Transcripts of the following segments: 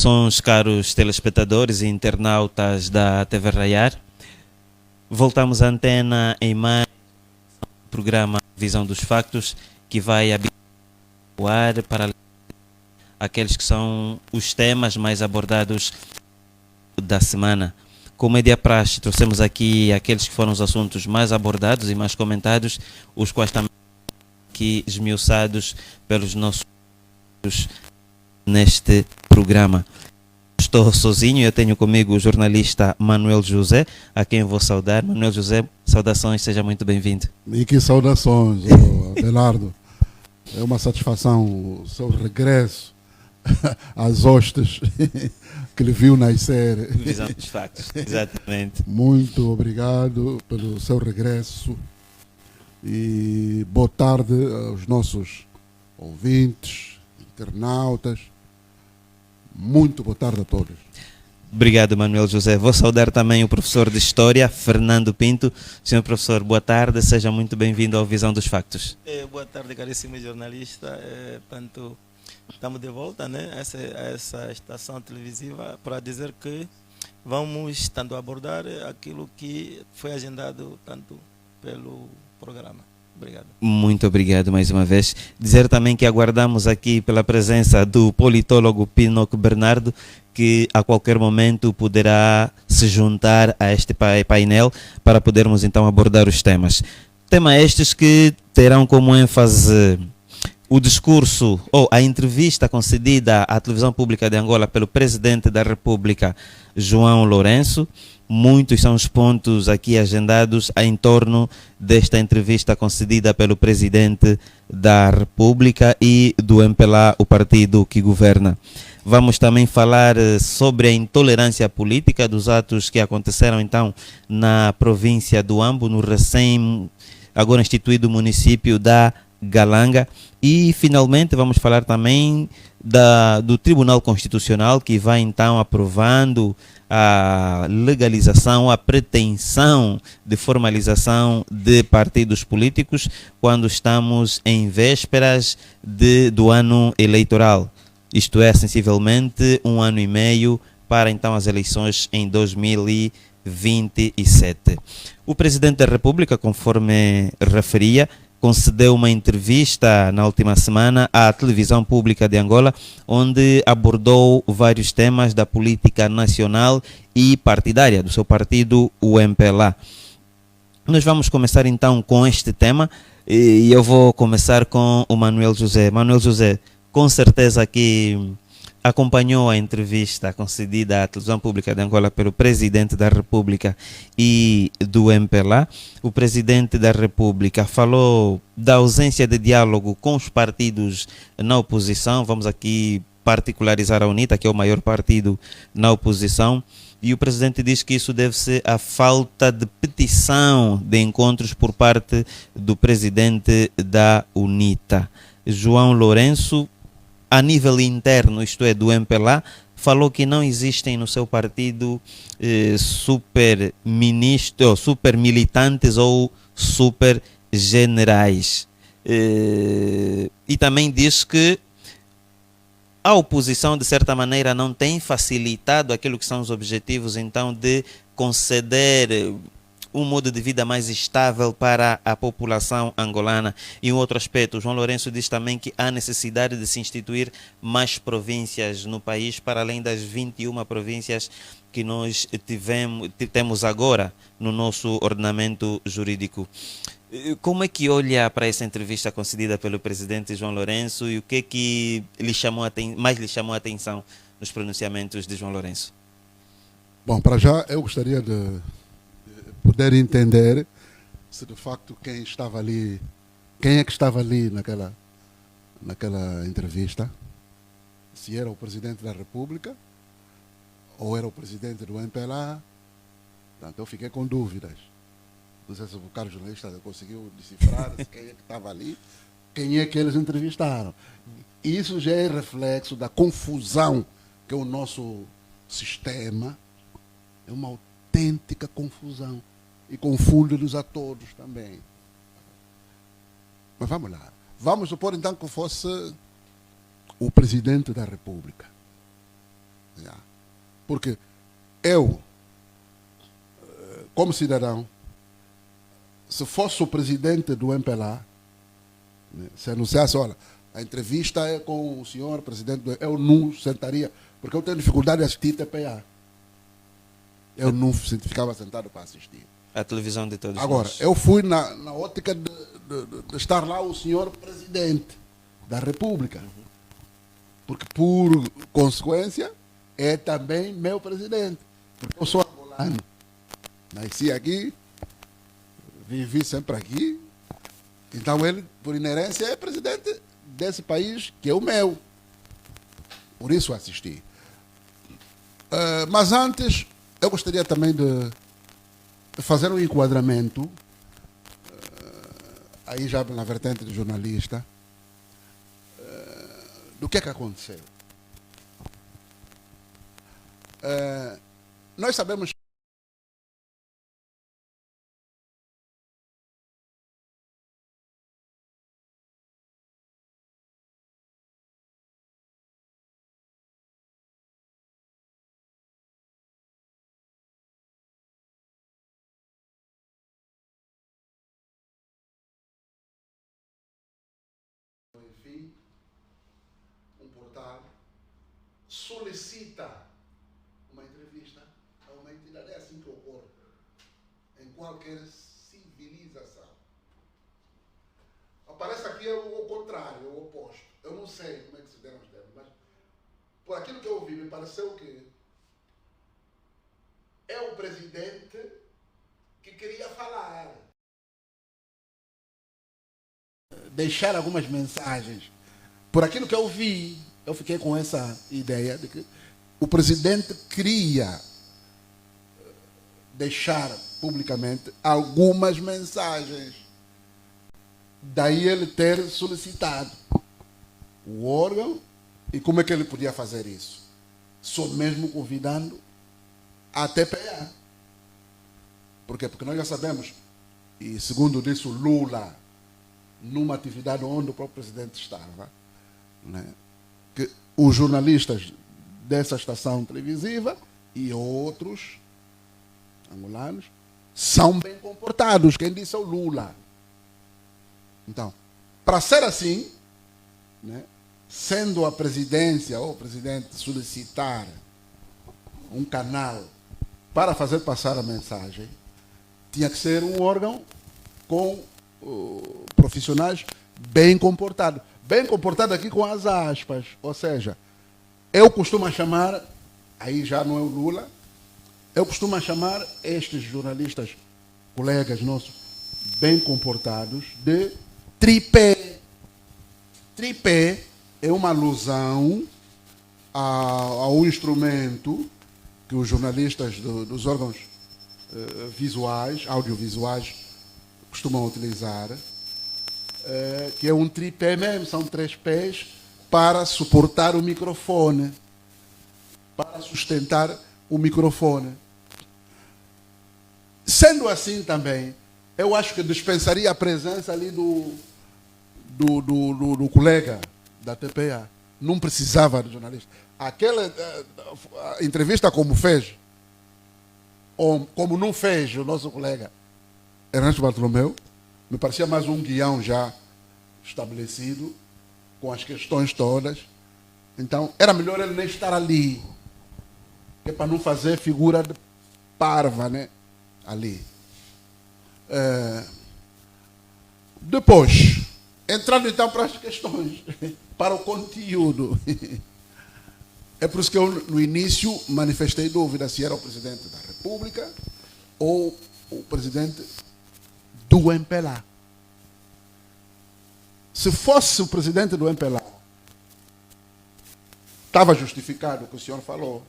Saudações, caros telespectadores e internautas da TV Raiar. Voltamos à antena em mais um programa Visão dos Factos, que vai habituar para aqueles que são os temas mais abordados da semana. Como é de praxe, trouxemos aqui aqueles que foram os assuntos mais abordados e mais comentados, os quais também aqui esmiuçados pelos nossos neste programa. Estou sozinho e eu tenho comigo o jornalista Manuel José, a quem vou saudar. Manuel José, saudações, seja muito bem-vindo. E que saudações, Abelardo. É uma satisfação o seu regresso às hostes que lhe viu nascer. Visão dos factos, exatamente. Muito obrigado pelo seu regresso e boa tarde aos nossos ouvintes, internautas. Muito boa tarde a todos. Obrigado, Manuel José. Vou saudar também o professor de História, Fernando Pinto. Senhor professor, boa tarde, seja muito bem-vindo ao Visão dos Factos. Boa tarde, caríssimo jornalista. Portanto, estamos de volta, né, a essa estação televisiva para dizer que vamos tanto abordar aquilo que foi agendado tanto pelo programa. Obrigado. Muito obrigado mais uma vez. Dizer também que aguardamos aqui pela presença do politólogo Pinoco Bernardo, que a qualquer momento poderá se juntar a este painel para podermos então abordar os temas. Temas estes que terão como ênfase o discurso ou a entrevista concedida à televisão pública de Angola pelo presidente da República, João Lourenço. Muitos são os pontos aqui agendados em torno desta entrevista concedida pelo presidente da República e do MPLA, o partido que governa. Vamos também falar sobre a intolerância política dos atos que aconteceram então na província do Ambo, no recém agora instituído município da Galanga. E finalmente vamos falar também do Tribunal Constitucional, que vai então aprovando a legalização, a pretensão de formalização de partidos políticos quando estamos em vésperas do ano eleitoral. Isto é, sensivelmente 1 ano e meio para então as eleições em 2027. O presidente da República, conforme referia, concedeu uma entrevista na última semana à televisão pública de Angola, onde abordou vários temas da política nacional e partidária do seu partido, o MPLA. Nós vamos começar então com este tema e eu vou começar com o Manuel José. Manuel José, com certeza que acompanhou a entrevista concedida à televisão pública de Angola pelo presidente da República e do MPLA. O presidente da República falou da ausência de diálogo com os partidos na oposição. Vamos aqui particularizar a UNITA, que é o maior partido na oposição. E o presidente diz que isso deve-se à falta de petição de encontros por parte do presidente da UNITA. João Lourenço, a nível interno, isto é, do MPLA, falou que não existem no seu partido super ministros, super militantes ou super generais. E também diz que a oposição, de certa maneira, não tem facilitado aquilo que são os objetivos, então, de conceder um modo de vida mais estável para a população angolana. E um outro aspecto, João Lourenço diz também que há necessidade de se instituir mais províncias no país, para além das 21 províncias que nós temos agora no nosso ordenamento jurídico. Como é que olha para essa entrevista concedida pelo presidente João Lourenço e o que mais lhe chamou a atenção nos pronunciamentos de João Lourenço? Bom, para já eu gostaria de poder entender se de facto quem é que estava ali naquela entrevista, se era o presidente da República ou era o presidente do MPLA. Portanto, eu fiquei com dúvidas. Não sei se o caro jornalista conseguiu decifrar quem é que estava ali, quem é que eles entrevistaram. Isso já é reflexo da confusão que o nosso sistema é uma autêntica confusão. E confunde-nos a todos também. Mas vamos lá. Vamos supor então que fosse o presidente da República. Yeah. Porque eu, como cidadão, se fosse o presidente do MPLA, né, se anunciasse, olha, a entrevista é com o senhor presidente, eu não sentaria, porque eu tenho dificuldade de assistir TPA. Eu não ficava sentado para assistir. A televisão de todos Agora, nós. eu fui na ótica de estar lá o senhor presidente da República. Porque, por consequência, é também meu presidente. Porque eu sou angolano. Nasci aqui, vivi sempre aqui. Então, ele, por inerência, é presidente desse país que é o meu. Por isso assisti. Mas antes, eu gostaria também de fazer um enquadramento, aí já na vertente de jornalista, do que aconteceu. Nós sabemos enfim, um portal solicita uma entrevista a uma entidade. É assim que ocorre em qualquer civilização. Aparece aqui o contrário, o oposto. Eu não sei como é que se deram os termos, mas por aquilo que eu ouvi, me pareceu que é o presidente que queria falar, deixar algumas mensagens. Por aquilo que eu vi, eu fiquei com essa ideia de que o presidente queria deixar publicamente algumas mensagens. Daí ele ter solicitado o órgão. E como é que ele podia fazer isso? Só mesmo convidando a TPA. Por quê? Porque nós já sabemos, e segundo disse o Lula, numa atividade onde o próprio presidente estava, né, que os jornalistas dessa estação televisiva e outros angolanos são bem comportados. Quem disse é o Lula. Então, para ser assim, né, sendo a presidência ou o presidente solicitar um canal para fazer passar a mensagem, tinha que ser um órgão com profissionais bem comportados. Bem comportado aqui com as aspas. Ou seja, eu costumo chamar, aí já não é o Lula, eu costumo chamar estes jornalistas, colegas nossos, bem comportados, de tripé. Tripé é uma alusão ao instrumento que os jornalistas dos órgãos visuais, audiovisuais, costumam utilizar, que é um tripé mesmo, são 3 pés para suportar o microfone, para sustentar o microfone. Sendo assim também, eu acho que dispensaria a presença ali do colega da TPA. Não precisava de jornalista. Aquela entrevista como fez, ou como não fez o nosso colega Ernesto Bartolomeu, me parecia mais um guião já estabelecido, com as questões todas. Então, era melhor ele nem estar ali, que é para não fazer figura de parva, né? Ali. Depois, entrando então para as questões, para o conteúdo. É por isso que eu, no início, manifestei dúvida se era o presidente da República ou o presidente do MPLA. Se fosse o presidente do MPLA, estava justificado o que o senhor falou.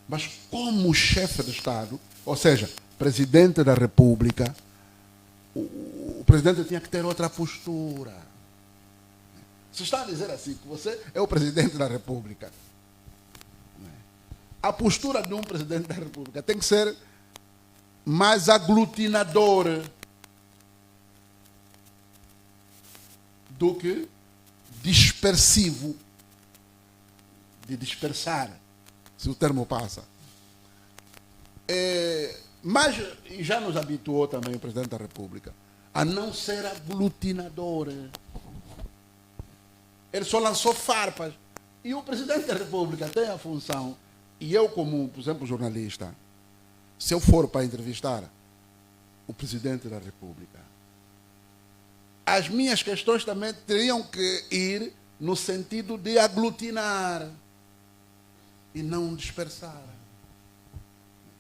Mas como chefe de Estado, ou seja, presidente da República, o presidente tinha que ter outra postura. Se está a dizer assim, que você é o presidente da República, a postura de um presidente da República tem que ser mais aglutinadora do que dispersivo, de dispersar. se o termo passa. Mas já nos habituou também o Presidente da República a não ser aglutinador. Ele só lançou farpas. E o Presidente da República tem a função, e eu como, por exemplo, jornalista, se eu for para entrevistar o Presidente da República, as minhas questões também teriam que ir no sentido de aglutinar e não dispersar.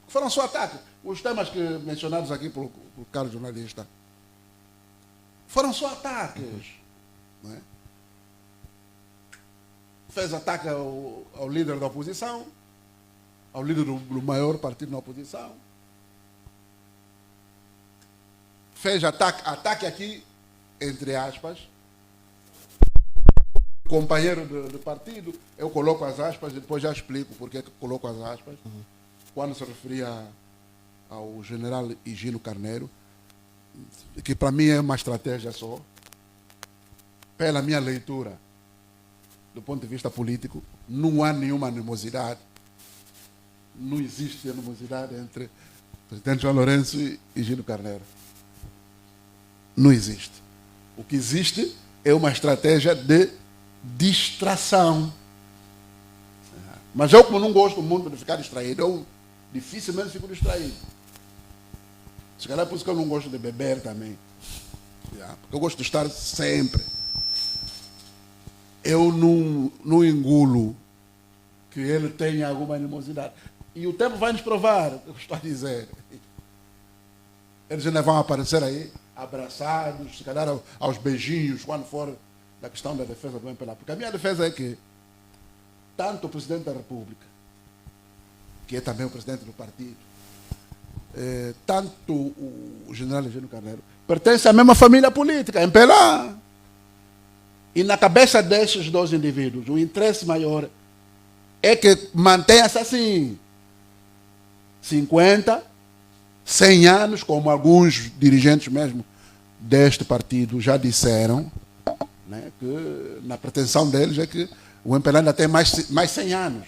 Foram só ataques. Os temas que mencionados aqui pelo caro jornalista foram só ataques. Não é? Fez ataque ao líder da oposição, ao líder do maior partido na oposição. Fez ataque aqui, entre aspas, companheiro de partido. Eu coloco as aspas e depois já explico porque coloco as aspas. Quando se referia ao general Higino Carneiro, que para mim é uma estratégia só, pela minha leitura, do ponto de vista político, não há nenhuma animosidade. Não existe animosidade entre o presidente João Lourenço e Higino Carneiro. Não existe. O que existe é uma estratégia de distração. Mas eu, como não gosto muito de ficar distraído, eu dificilmente fico distraído. Se calhar é por isso que eu não gosto de beber também. Porque eu gosto de estar sempre. Eu não engulo que ele tenha alguma animosidade. E o tempo vai nos provar o que eu estou a dizer. Eles ainda vão aparecer aí, abraçados, se calhar aos beijinhos, quando for da questão da defesa do MPLA. Porque a minha defesa é que tanto o Presidente da República, que é também o presidente do partido, tanto o general Higino Carneiro, pertence à mesma família política, MPLA. E na cabeça desses dois indivíduos, o interesse maior é que mantenha-se assim 50, 100 anos, como alguns dirigentes mesmo deste partido já disseram, né, que na pretensão deles é que o MPLA ainda tem mais 100 anos.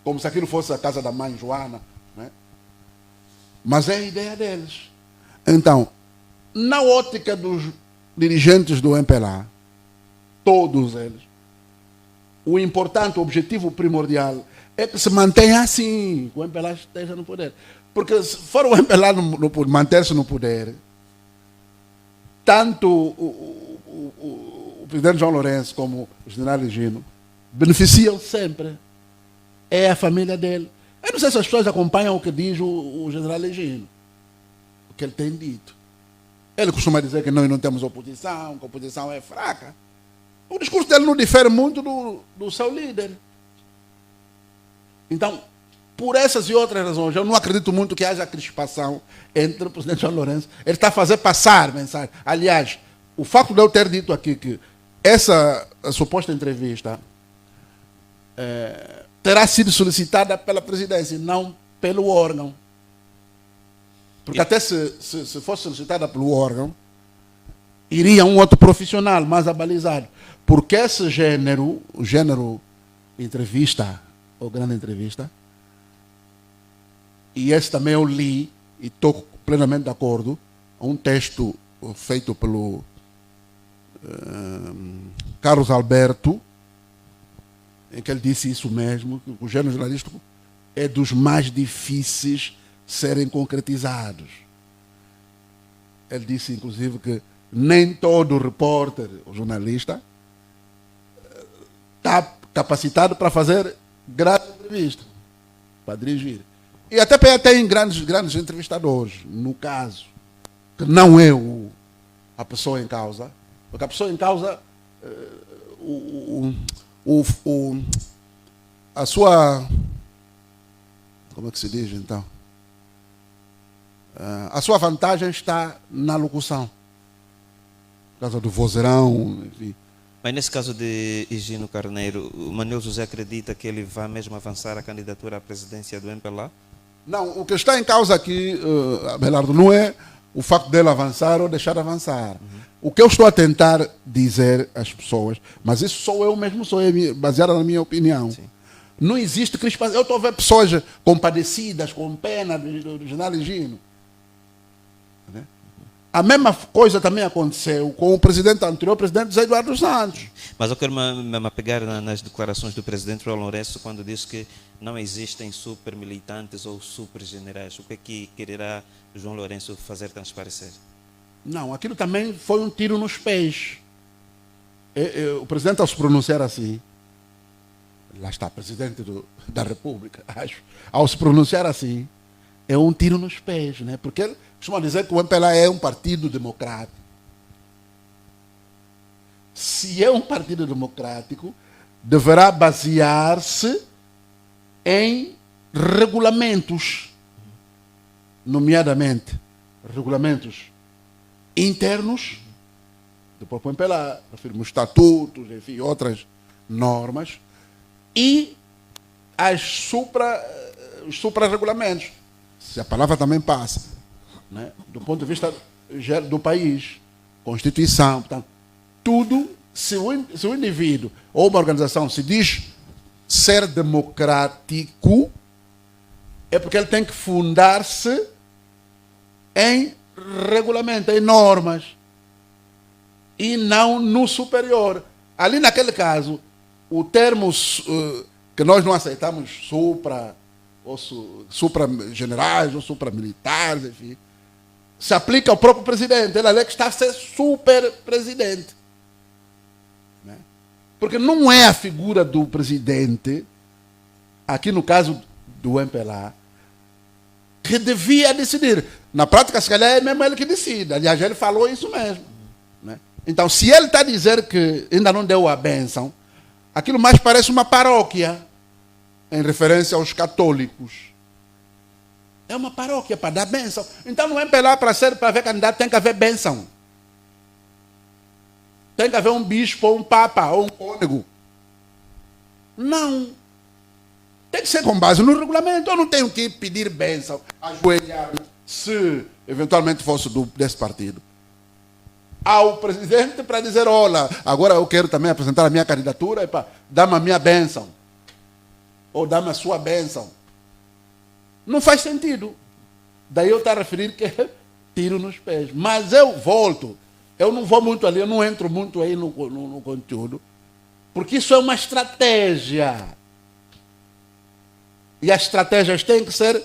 Como se aquilo fosse a casa da mãe Joana. Né? Mas é a ideia deles. Então, na ótica dos dirigentes do MPLA, todos eles, o importante, o objetivo primordial é que se mantenha assim, que o MPLA esteja no poder. Porque se for o MPLA manter-se no poder, tanto o presidente João Lourenço como o general Higino beneficiam sempre. É a família dele. Eu não sei se as pessoas acompanham o que diz o general Higino, o que ele tem dito. Ele costuma dizer que nós não temos oposição, que a oposição é fraca. O discurso dele não difere muito do seu líder. Então, por essas e outras razões, eu não acredito muito que haja crispação entre o presidente João Lourenço. Ele está a fazer passar mensagem. Aliás, o fato de eu ter dito aqui que essa suposta entrevista terá sido solicitada pela presidência e não pelo órgão. Porque até se fosse solicitada pelo órgão, iria um outro profissional mais abalizado. Porque esse gênero, o gênero entrevista, ou grande entrevista, e esse também eu li, e estou plenamente de acordo, um texto feito pelo Carlos Alberto, em que ele disse isso mesmo, que o gênero jornalístico é dos mais difíceis serem concretizados. Ele disse, inclusive, que nem todo repórter ou jornalista está capacitado para fazer grande entrevista, para dirigir. E até tem grandes entrevistadores, no caso, que não é a pessoa em causa, porque a pessoa em causa, a sua, como é que se diz então? A sua vantagem está na locução. Por causa do vozeirão, enfim. Mas nesse caso de Higino Carneiro, o Manuel José acredita que ele vai mesmo avançar a candidatura à presidência do MPLA? Não, o que está em causa aqui, Abelardo, não é o facto dele avançar ou deixar de avançar. O que eu estou a tentar dizer às pessoas, mas isso sou eu mesmo, baseado na minha opinião. Sim. Não existe crispação. Eu estou a ver pessoas compadecidas, com pena do general Higino. A mesma coisa também aconteceu com o presidente anterior, o presidente José Eduardo dos Santos. Mas eu quero me apegar nas declarações do presidente João Lourenço quando disse que não existem super militantes ou super generais. O que é que quererá João Lourenço fazer transparecer? Não, aquilo também foi um tiro nos pés. O presidente, ao se pronunciar assim, lá está, presidente da República, acho, ao se pronunciar assim, é um tiro nos pés, né? Porque ele costuma dizer que o MPLA é um partido democrático. Se é um partido democrático, deverá basear-se em regulamentos, nomeadamente regulamentos internos do próprio MPLA, refiro-me estatutos, enfim, outras normas, e os supra-regulamentos, se a palavra também passa, né? Do ponto de vista do país, Constituição, portanto, tudo, se o indivíduo ou uma organização se diz ser democrático, é porque ele tem que fundar-se em regulamento, em normas, e não no superior. Ali naquele caso, o termo que nós não aceitamos, supra-generais ou supra-militares, enfim, se aplica ao próprio presidente. Ele é que está a ser super-presidente. Né? Porque não é a figura do presidente, aqui no caso do MPLA, que devia decidir. Na prática, se calhar, é mesmo ele que decide. Aliás, ele falou isso mesmo. Né? Então, se ele está a dizer que ainda não deu a bênção, aquilo mais parece uma paróquia, em referência aos católicos. É uma paróquia para dar bênção. Então, no MPLA, para haver candidato, tem que haver bênção. Tem que haver um bispo, ou um papa, ou um cônego. Não. Tem que ser com base no regulamento. Eu não tenho que pedir bênção, ajoelhar, se eventualmente fosse desse partido, ao presidente para dizer, olha, agora eu quero também apresentar a minha candidatura, e dá-me a minha bênção. Ou dá-me a sua bênção. Não faz sentido. Daí eu estou a referir que é tiro nos pés. Mas eu volto. Eu não vou muito ali, eu não entro muito aí no conteúdo, porque isso é uma estratégia. E as estratégias têm que ser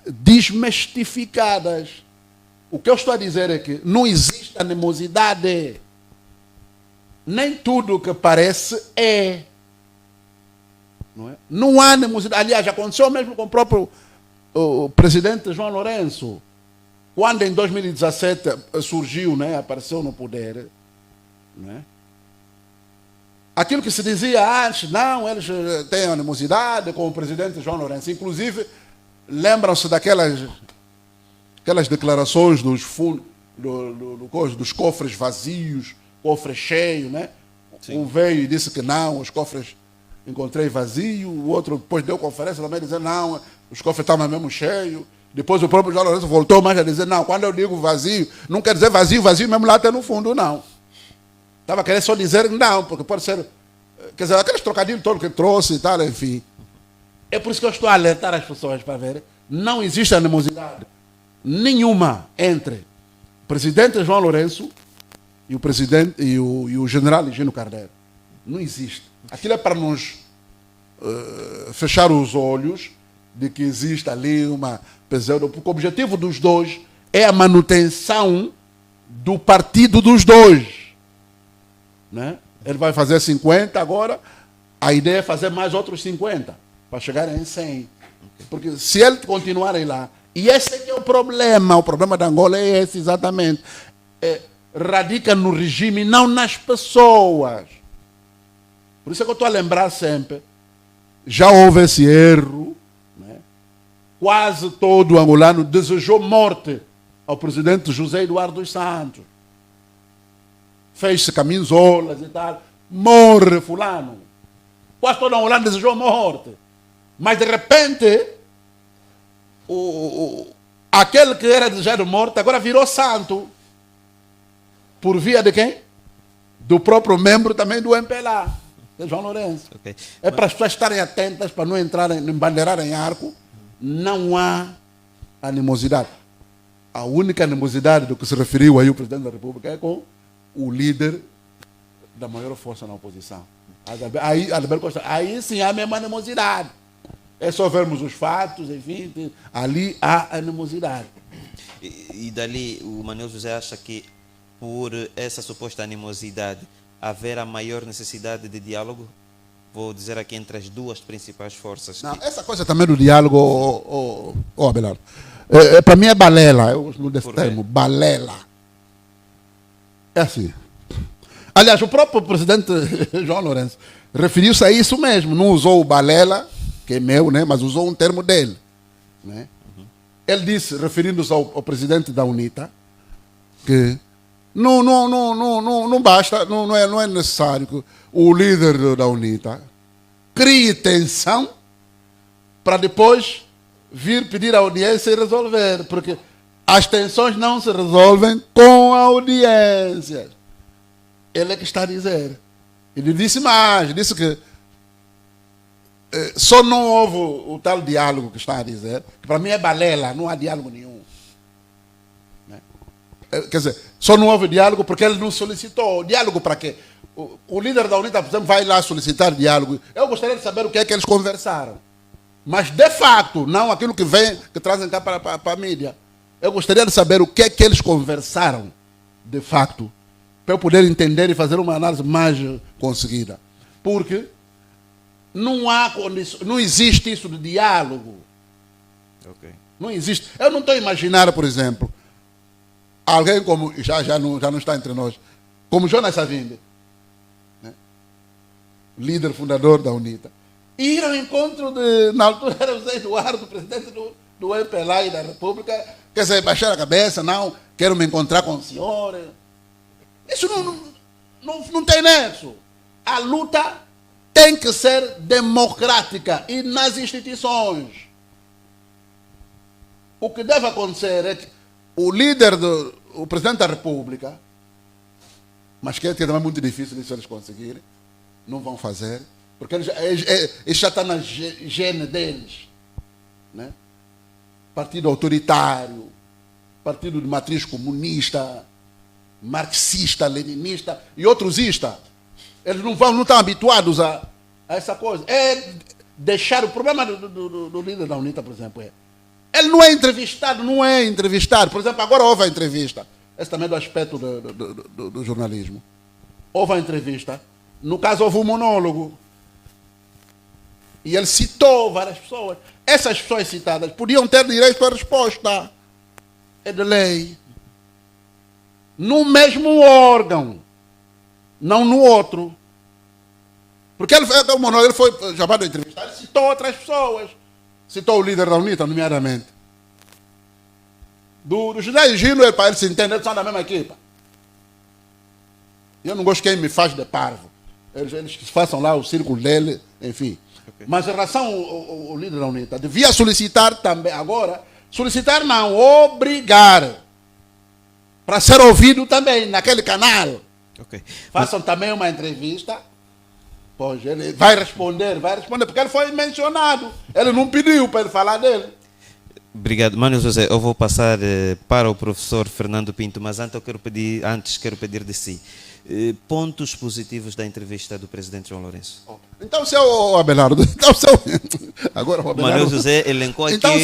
desmistificadas. O que eu estou a dizer é que não existe animosidade. Nem tudo que parece é. Não é? Não há animosidade. Aliás, aconteceu mesmo com o próprio presidente João Lourenço, quando em 2017 surgiu, né, apareceu no poder. Né? Aquilo que se dizia antes, não, eles têm animosidade com o presidente João Lourenço. Inclusive, lembram-se daquelas declarações dos dos cofres vazios, cofre cheio, né? Um veio e disse que não, os cofres encontrei vazio, o outro depois deu conferência também dizendo não, os cofres estavam mesmo cheios. Depois o próprio João Lourenço voltou mais a dizer, não, quando eu digo vazio, não quer dizer vazio mesmo lá até no fundo, não. Estava querendo só dizer não, porque pode ser, quer dizer, aqueles trocadilhos todos que trouxe e tal, enfim. É por isso que eu estou a alertar as pessoas para ver, não existe animosidade nenhuma entre o presidente João Lourenço e o presidente e o general Higino Carneiro. Não existe. Aquilo é para nos fechar os olhos de que existe ali uma pseudo, porque o objetivo dos dois é a manutenção do partido dos dois. Né? Ele vai fazer 50 agora, a ideia é fazer mais outros 50, para chegar em 100. Porque se ele continuar aí lá, e esse é que é o problema da Angola é esse exatamente, radica no regime, não nas pessoas. Por isso é que eu estou a lembrar sempre, já houve esse erro, né? Quase todo angolano desejou morte ao presidente José Eduardo dos Santos. Fez-se camisolas e tal, morre fulano. Quase todo angolano desejou morte. Mas de repente, aquele que era desejado morte agora virou santo. Por via de quem? Do próprio membro também do MPLA. de João Lourenço. Ok. É para as pessoas estarem atentas, para não entrarem, não bandeirar em arco. Não há animosidade. A única animosidade do que se referiu aí o Presidente da República é com o líder da maior força na oposição. Aí, Alberto Costa, aí sim há a mesma animosidade. É só vermos os fatos, enfim, ali há animosidade. E dali o Manuel José acha que por essa suposta animosidade haver a maior necessidade de diálogo? Vou dizer aqui entre as duas principais forças. Não, essa coisa também do diálogo, Abelardo, para mim é balela, eu uso desse termo, balela. É assim. Aliás, o próprio presidente João Lourenço referiu-se a isso mesmo, não usou o balela, que é meu, né, mas usou um termo dele. Né? Ele disse, referindo-se ao presidente da UNITA, que não basta, não é necessário que o líder da UNITA crie tensão para depois vir pedir audiência e resolver, porque as tensões não se resolvem com audiências. Ele é que está a dizer. Ele disse mais, disse que só não houve o tal diálogo que está a dizer, que para mim é balela, não há diálogo nenhum. Né? Quer dizer, só não houve diálogo porque ele não solicitou. Diálogo para quê? O líder da UNITA, por exemplo, vai lá solicitar diálogo. Eu gostaria de saber o que é que eles conversaram. Mas, de fato, não aquilo que vem, que trazem cá para a mídia. Eu gostaria de saber o que é que eles conversaram, de fato, para eu poder entender e fazer uma análise mais conseguida. Porque não existe isso de diálogo. Okay. Não existe. Eu não estou a imaginar, por exemplo, alguém como, já não está entre nós, como Jonas Savimbi, né? Líder fundador da UNITA, ir ao encontro na altura era o Zé Eduardo, presidente do MPLA e da República, quer dizer, baixar a cabeça, não, quero me encontrar com o senhor. Isso não tem nexo. A luta tem que ser democrática e nas instituições. O que deve acontecer é que o líder, o presidente da República, mas que é também muito difícil isso eles conseguirem, não vão fazer, porque eles já está na gene deles. Né? Partido autoritário, partido de matriz comunista, marxista, leninista e outrosista. Eles não estão habituados a essa coisa. É deixar o problema do líder da UNITA, por exemplo, ele não é entrevistado. Por exemplo, agora houve a entrevista. Esse também é do aspecto do jornalismo. Houve a entrevista. No caso, houve um monólogo. E ele citou várias pessoas. Essas pessoas citadas podiam ter direito à resposta. É de lei. No mesmo órgão. Não no outro. Porque o monólogo foi chamado a entrevistar. Ele citou outras pessoas. Citou o líder da UNITA, nomeadamente. Do José Gino, para ele se entender, eles são da mesma equipa. Eu não gosto de quem me faz de parvo. Eles que façam lá o círculo dele, enfim. Okay. Mas em relação ao líder da UNITA, devia solicitar também, agora, solicitar não, obrigar, para ser ouvido também naquele canal. Okay. Façam também uma entrevista. Pois, ele vai responder, porque ele foi mencionado. Ele não pediu para ele falar dele. Obrigado. Manuel José, eu vou passar para o professor Fernando Pinto, mas antes quero pedir de si. Pontos positivos da entrevista do presidente João Lourenço. Então, Abelardo, agora o Abelardo. Manuel José elencou aqui... Então,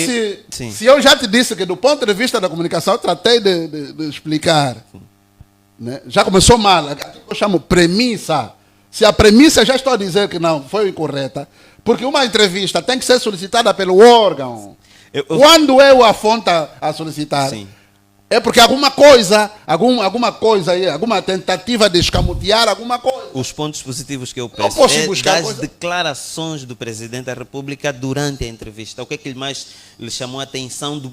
se eu já te disse que do ponto de vista da comunicação, eu tratei de explicar. Né? Já começou mal. Eu chamo premissa. Se a premissa já estou a dizer que não, foi incorreta, porque uma entrevista tem que ser solicitada pelo órgão. Quando eu afonto a solicitar, sim, é porque alguma coisa aí, alguma tentativa de escamotear alguma coisa. Os pontos positivos que eu peço das declarações do presidente da República durante a entrevista. O que é que mais lhe chamou a atenção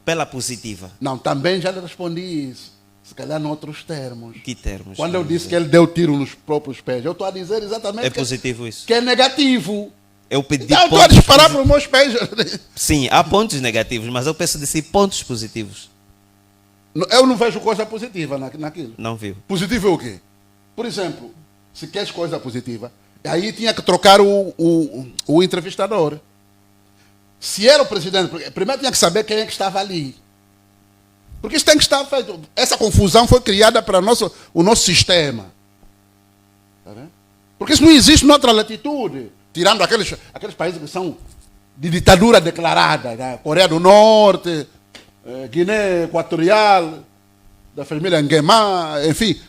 pela positiva? Não, também já lhe respondi isso. Se calhar, em outros termos. Que termos? Quando eu disse que ele deu tiro nos próprios pés, eu estou a dizer exatamente positivo isso. Que é negativo. Eu pedi então, estou a disparar para os meus pés. Sim, há pontos negativos, mas eu peço de si pontos positivos. Eu não vejo coisa positiva naquilo. Não viu. Positivo é o quê? Por exemplo, se queres coisa positiva, Aí tinha que trocar o entrevistador. Se era o presidente, primeiro tinha que saber quem é que estava ali. Porque isso tem que estar feito. Essa confusão foi criada para o nosso sistema. Tá vendo? Porque isso não existe noutra latitude. Tirando aqueles países que são de ditadura declarada. Né? Coreia do Norte, Guiné Equatorial, da família Nguema, enfim.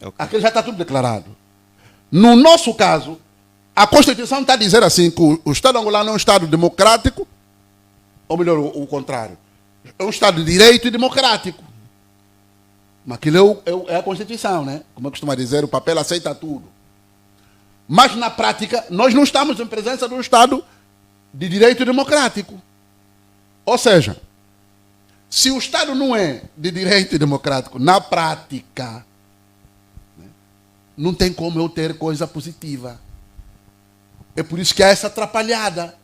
Okay. Aquele já está tudo declarado. No nosso caso, a Constituição está a dizer assim que o Estado angolano é um Estado democrático, ou melhor, o contrário. É um Estado de direito e democrático. Mas aquilo é a Constituição, né? Como eu costumo dizer, o papel aceita tudo. Mas na prática, nós não estamos em presença de um Estado de direito democrático. Ou seja, se o Estado não é de direito democrático, na prática, né, não tem como eu ter coisa positiva. É por isso que há essa atrapalhada.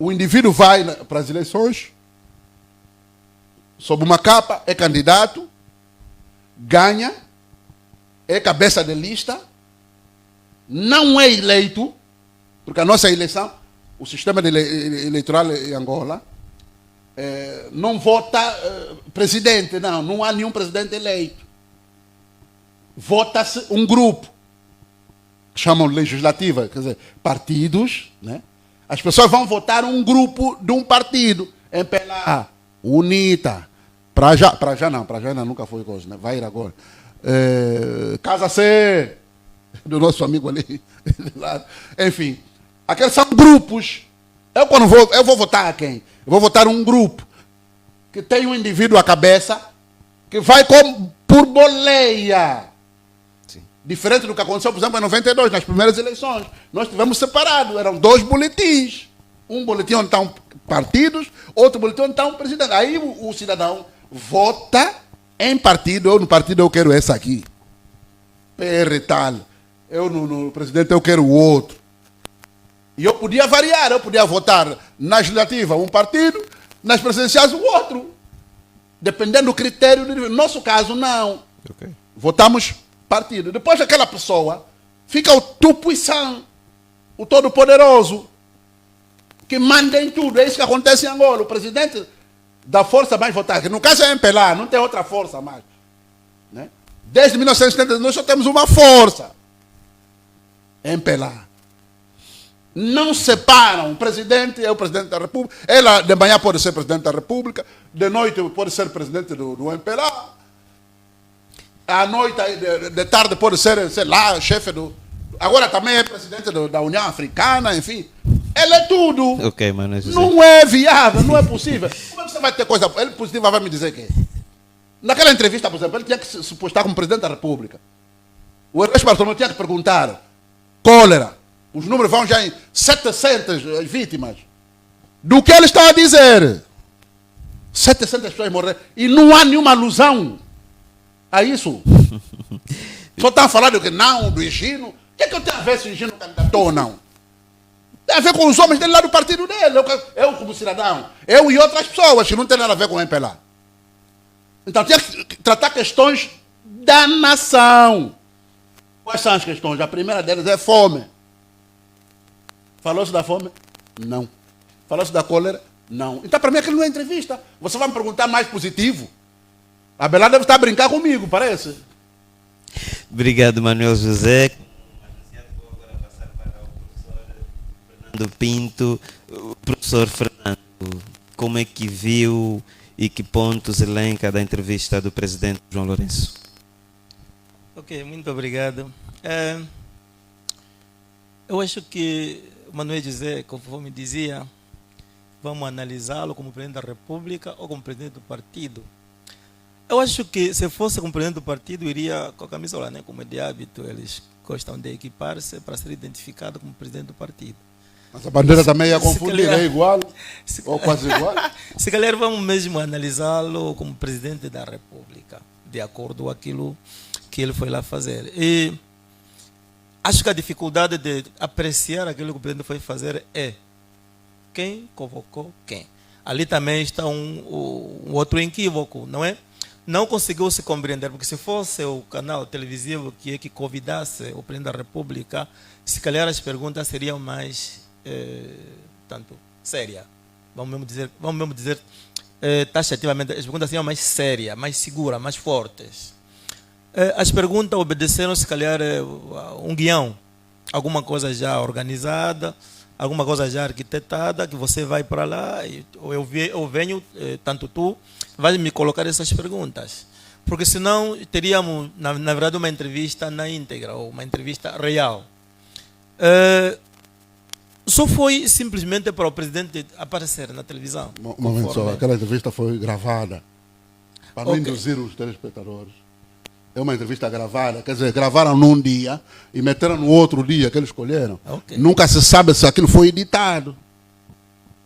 O indivíduo vai para as eleições, sob uma capa, é candidato, ganha, é cabeça de lista, não é eleito, porque a nossa eleição, o sistema eleitoral em Angola, não vota presidente, não há nenhum presidente eleito. Vota-se um grupo, que chamam legislativa, quer dizer, partidos, né? As pessoas vão votar um grupo de um partido, MPLA, UNITA, para já ainda nunca foi coisa, né? Vai ir agora. Casa C, do nosso amigo ali. Enfim, aqueles são grupos. Eu vou votar a quem? Eu vou votar um grupo que tem um indivíduo à cabeça que vai por boleia. Sim. Diferente do que aconteceu, por exemplo, em 92, nas primeiras eleições. Nós tivemos separado, eram 2 boletins. Um boletim onde estão partidos, outro boletim onde está um presidente. Aí o cidadão vota em partido. Eu no partido eu quero esse aqui. PR tal. Eu no presidente eu quero o outro. E eu podia variar, eu podia votar na legislativa um partido, nas presidenciais o outro. Dependendo do critério. No nosso caso, não. Okay. Votamos partido. Depois aquela pessoa fica o tout-puissant, o todo-poderoso, que manda em tudo. É isso que acontece em Angola. O presidente da força mais votada, que no caso é MPLA, não tem outra força mais. Né? Desde 1970 nós só temos uma força. MPLA. Não separam. O presidente é o presidente da República. Ela de manhã pode ser presidente da República, de noite pode ser presidente do MPLA. À noite, de tarde pode ser, sei lá, chefe do... Agora também é presidente da União Africana, enfim. Ele é tudo. Okay, mano, não é viável, não é possível. Como é que você vai ter coisa... Ele positiva vai me dizer que... Naquela entrevista, por exemplo, ele tinha que se postar como presidente da República. O Ernesto Bartolomeu tinha que perguntar: cólera, os números vão já em 700 vítimas. Do que ele está a dizer? 700 pessoas morreram. E não há nenhuma alusão a isso. Só está falando que não, do Higino. O que é que eu tenho a ver se o Higino candidatou ou não? Tem a ver com os homens dele lá do partido dele. Eu como cidadão. Eu e outras pessoas que não tem nada a ver com o MPLA. Então tinha que tratar questões da nação. Quais são as questões? A primeira delas é fome. Falou-se da fome? Não. Falou-se da cólera? Não. Então para mim aquilo não é entrevista. Você vai me perguntar mais positivo? A Belá deve estar a brincar comigo, parece. Obrigado, Manuel José. Vou agora passar para o professor Fernando Pinto. O professor Fernando, como é que viu e que pontos elenca da entrevista do presidente João Lourenço? Ok, muito obrigado. Eu acho que o Manuel José, conforme dizia, vamos analisá-lo como presidente da República ou como presidente do partido. Eu acho que se fosse como presidente do partido, iria com a camisola, né? Como é de hábito, eles gostam de equipar-se para ser identificado como presidente do partido. Mas a bandeira também ia confundir, é igual ou quase igual? Se calhar vamos mesmo analisá-lo como presidente da República, de acordo com aquilo que ele foi lá fazer. E acho que a dificuldade de apreciar aquilo que o presidente foi fazer é quem convocou quem. Ali também está um outro equívoco, não é? não conseguiu se compreender, porque se fosse o canal televisivo que convidasse o presidente da República, se calhar as perguntas seriam mais tanto séria. Vamos mesmo dizer taxativamente, as perguntas seriam mais sérias, mais seguras, mais fortes. As perguntas obedeceram, se calhar, um guião, alguma coisa já organizada, alguma coisa já arquitetada, que você vai para lá, eu venho, tanto tu, vai me colocar essas perguntas. Porque senão teríamos, na verdade, uma entrevista na íntegra, ou uma entrevista real. Só foi simplesmente para o presidente aparecer na televisão. Um momento só, aquela entrevista foi gravada, para não induzir os telespectadores. É uma entrevista gravada, quer dizer, gravaram num dia e meteram no outro dia que eles escolheram. Nunca se sabe se aquilo foi editado.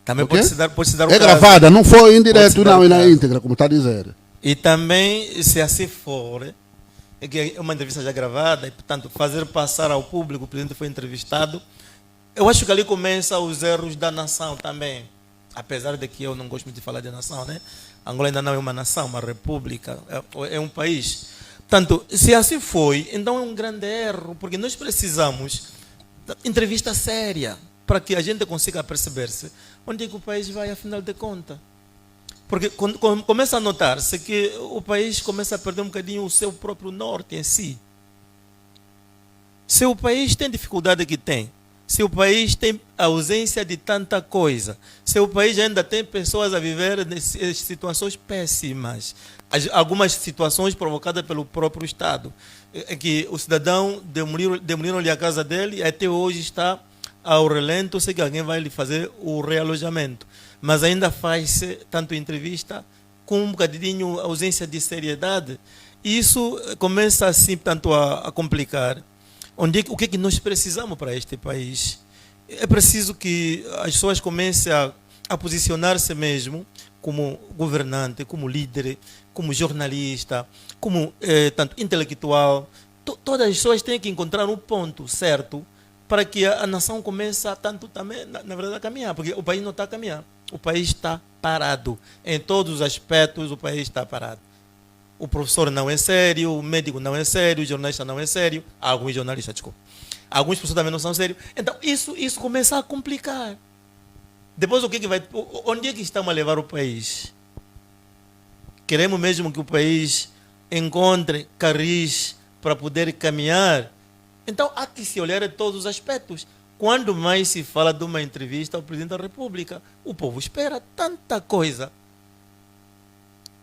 Também pode se dar o caso. É gravada, não foi em direto, não, e na íntegra, como está a dizer. E também, se assim for, é que é uma entrevista já gravada, e, portanto, fazer passar ao público, o presidente foi entrevistado, eu acho que ali começam os erros da nação também. Apesar de que eu não gosto muito de falar de nação, né? Angola ainda não é uma nação, uma república, é um país. Portanto, se assim foi, então é um grande erro, porque nós precisamos de entrevista séria para que a gente consiga perceber-se onde é que o país vai, afinal de contas. Porque começa a notar-se que o país começa a perder um bocadinho o seu próprio norte em si. Se o país tem dificuldade que tem, se o país tem ausência de tanta coisa, se o país ainda tem pessoas a viver em situações péssimas, algumas situações provocadas pelo próprio Estado, que o cidadão demoliram-lhe a casa dele e até hoje está ao relento, sei que alguém vai lhe fazer o realojamento, mas ainda faz-se tanto entrevista com um bocadinho ausência de seriedade, e isso começa assim tanto a complicar. O que é que nós precisamos para este país? É preciso que as pessoas comecem a posicionar-se mesmo como governante, como líder, como jornalista, como tanto intelectual. Todas as pessoas têm que encontrar um ponto certo para que a nação comece a tanto também, na verdade, a caminhar, porque o país não está a caminhar. O país está parado. Em todos os aspectos, o país está parado. O professor não é sério, o médico não é sério, o jornalista não é sério. Alguns jornalistas, desculpa. Alguns professores também não são sérios. Então, isso começa a complicar. Depois, onde é que estamos a levar o país? Queremos mesmo que o país encontre carris para poder caminhar? Então, há que se olhar em todos os aspectos. Quando mais se fala de uma entrevista ao presidente da República, o povo espera tanta coisa.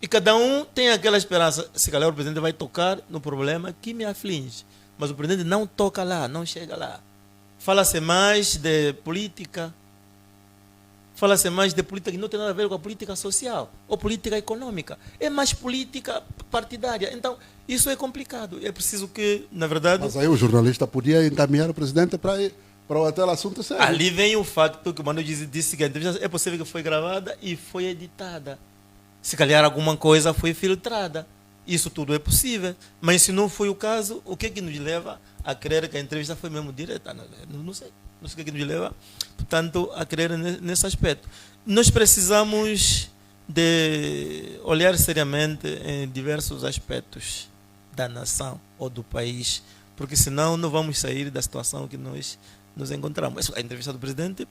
E cada um tem aquela esperança. Se calhar o presidente vai tocar no problema que me aflige. Mas o presidente não toca lá, não chega lá. Fala-se mais de política. Fala-se mais de política que não tem nada a ver com a política social ou política econômica. É mais política partidária. Então, isso é complicado. É preciso que, na verdade... Mas aí o jornalista podia encaminhar o presidente para aquele assunto sério. Ali vem o facto que o Manu disse que a entrevista é possível que foi gravada e foi editada. Se calhar alguma coisa foi filtrada. Isso tudo é possível. Mas se não foi o caso, o que é que nos leva a crer que a entrevista foi mesmo direta? Não sei. Não sei o que é que nos leva, portanto, a crer nesse aspecto. Nós precisamos de olhar seriamente em diversos aspectos da nação ou do país, porque senão não vamos sair da situação que nós nos encontramos. A entrevista do presidente,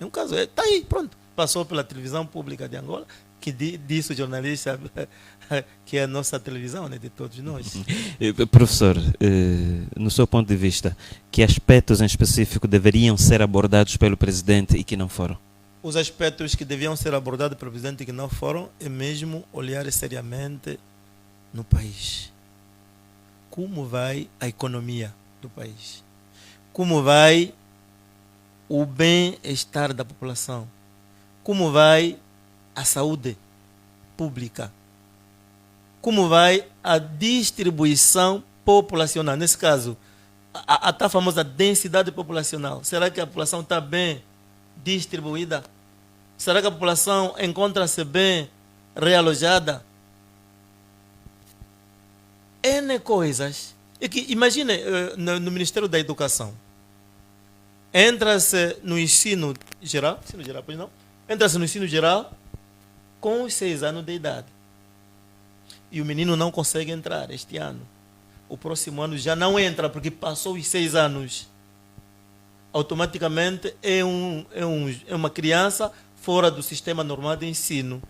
é um caso, está aí, pronto. Passou pela televisão pública de Angola, que disse o jornalista que é a nossa televisão, né, de todos nós. Professor, no seu ponto de vista, que aspectos em específico deveriam ser abordados pelo presidente e que não foram? Os aspectos que deviam ser abordados pelo presidente e que não foram é mesmo olhar seriamente no país. Como vai a economia do país? Como vai o bem-estar da população? Como vai a saúde pública? Como vai a distribuição populacional? Nesse caso, a tal famosa densidade populacional. Será que a população está bem distribuída? Será que a população encontra-se bem realojada? N coisas. E que, imagine, no Ministério da Educação, entra-se no ensino geral, pois não? Entra-se no ensino geral com os 6 anos de idade. e o menino não consegue entrar este ano. O próximo ano já não entra, porque passou os 6 anos. Automaticamente é uma criança fora do sistema normal de ensino.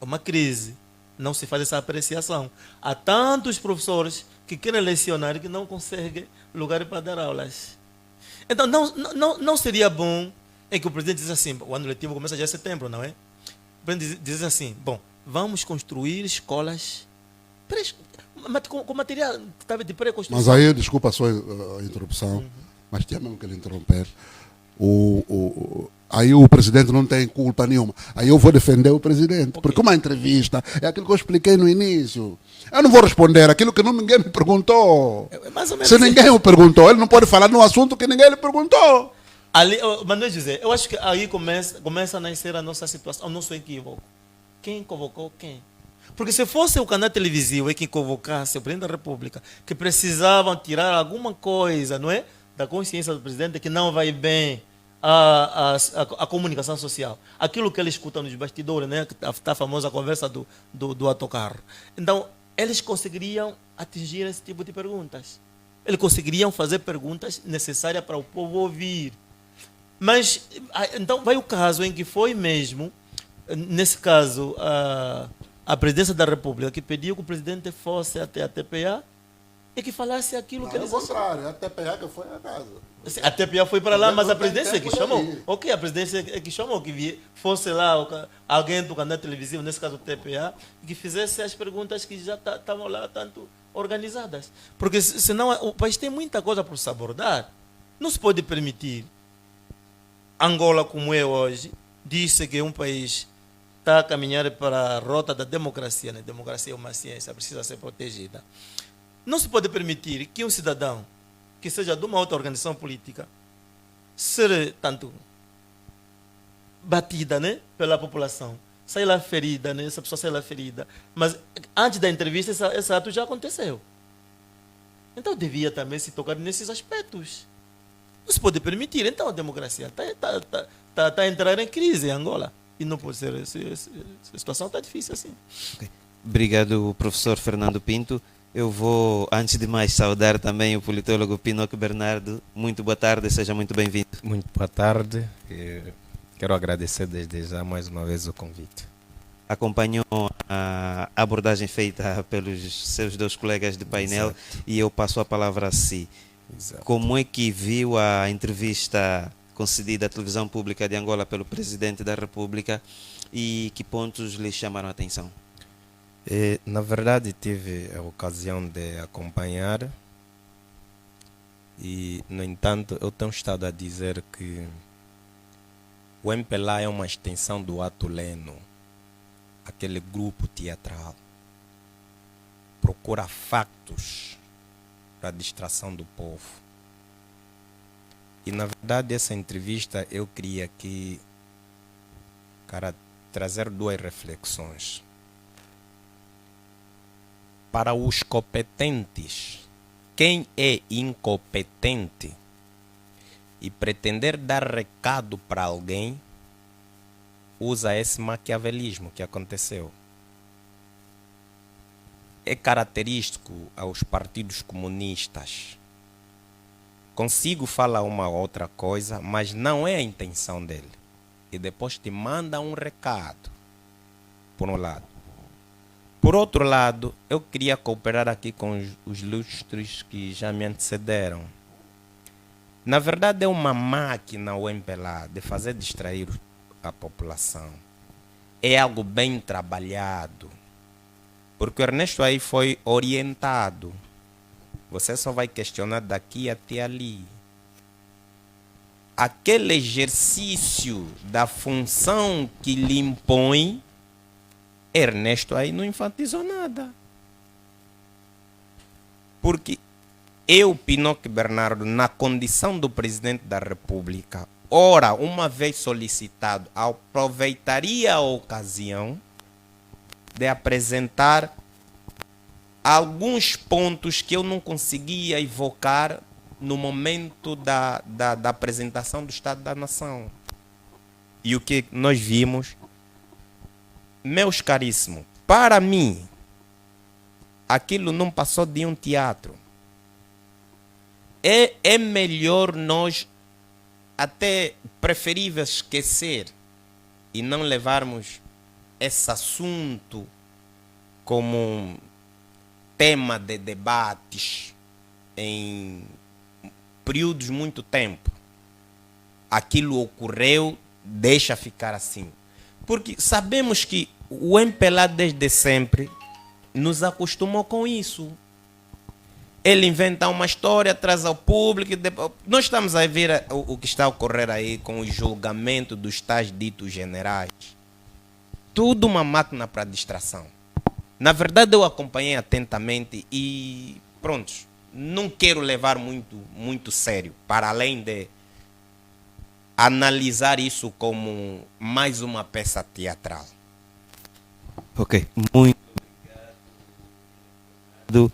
É uma crise. Não se faz essa apreciação. Há tantos professores que querem lecionar e que não conseguem lugar para dar aulas. Então, não seria bom em que o presidente diz assim, o ano letivo começa já em setembro, não é? O presidente diz assim, bom, vamos construir escolas com material de pré-construção. Mas aí, desculpa só a interrupção, mas tinha mesmo que ele interromper. Aí o presidente não tem culpa nenhuma. Aí eu vou defender o presidente. Okay. Porque uma entrevista é aquilo que eu expliquei no início. Eu não vou responder aquilo que ninguém me perguntou. Se ninguém me perguntou, ele não pode falar no assunto que ninguém lhe perguntou. Ali, Manuel José, eu acho que aí começa a nascer a nossa situação, o nosso equívoco. Quem convocou quem? Porque se fosse o canal televisivo que convocasse o presidente da República, que precisavam tirar alguma coisa, não é? Da consciência do presidente que não vai bem a comunicação social. Aquilo que ele escuta nos bastidores, né? Está a famosa conversa do autocarro. Então, eles conseguiriam atingir esse tipo de perguntas. Eles conseguiriam fazer perguntas necessárias para o povo ouvir. Mas, então, vai o caso em que foi mesmo, nesse caso, a presidência da República que pediu que o presidente fosse até a TPA e que falasse aquilo que eles... Não, é o contrário, a TPA que foi a casa. A TPA foi para lá, mas a presidência é que chamou. Ok, a presidência é que chamou, que fosse lá alguém do canal televisivo, nesse caso o TPA, que fizesse as perguntas que já estavam lá tanto organizadas. Porque senão o país tem muita coisa para se abordar. Não se pode permitir. Angola, como é hoje, disse que um país está a caminhar para a rota da democracia. Né? Democracia é uma ciência, precisa ser protegida. Não se pode permitir que um cidadão que seja de uma outra organização política ser tanto batida, né, pela população, sair lá ferida, né, essa pessoa sair lá ferida. Mas antes da entrevista, esse ato já aconteceu. Então devia também se tocar nesses aspectos. Não se pode permitir. Então a democracia está a entrar em crise em Angola. E não pode ser. A situação está difícil assim. Okay. Obrigado, professor Fernando Pinto. Eu vou, antes de mais, saudar também o politólogo Pinóquio Bernardo. Muito boa tarde, seja muito bem-vindo. Muito boa tarde. Quero agradecer desde já mais uma vez o convite. Acompanhou a abordagem feita pelos seus 2 colegas de painel. Exato. E eu passo a palavra a si. Exato. Como é que viu a entrevista concedida à televisão pública de Angola pelo presidente da República e que pontos lhe chamaram a atenção? Na verdade, tive a ocasião de acompanhar e, no entanto, eu tenho estado a dizer que o MPLA é uma extensão do Ato Leno, aquele grupo teatral. Procura factos para a distração do povo. E, na verdade, essa entrevista eu queria aqui trazer 2 reflexões. Para os competentes, quem é incompetente e pretender dar recado para alguém, usa esse maquiavelismo que aconteceu. É característico aos partidos comunistas. Consigo falar uma outra coisa, mas não é a intenção dele. E depois te manda um recado, por um lado. Por outro lado, eu queria cooperar aqui com os ilustres que já me antecederam. Na verdade, é uma máquina o MPLA de fazer distrair a população. É algo bem trabalhado. Porque o Ernesto aí foi orientado. Você só vai questionar daqui até ali. Aquele exercício da função que lhe impõe, Ernesto aí não enfatizou nada. Porque eu, Pinóquio Bernardo, na condição do presidente da República, ora, uma vez solicitado, aproveitaria a ocasião de apresentar alguns pontos que eu não conseguia evocar no momento da apresentação do Estado da Nação. E o que nós vimos, meus caríssimos, para mim, aquilo não passou de um teatro. É melhor nós, até preferível, esquecer e não levarmos esse assunto como tema de debates em períodos muito tempo. Aquilo ocorreu, deixa ficar assim. Porque sabemos que o MPLA desde sempre nos acostumou com isso. Ele inventa uma história, traz ao público. Nós estamos a ver o que está a ocorrer aí com o julgamento dos tais ditos generais. Tudo uma máquina para distração. Na verdade, eu acompanhei atentamente e pronto, não quero levar muito sério, para além de analisar isso como mais uma peça teatral. Ok, muito obrigado.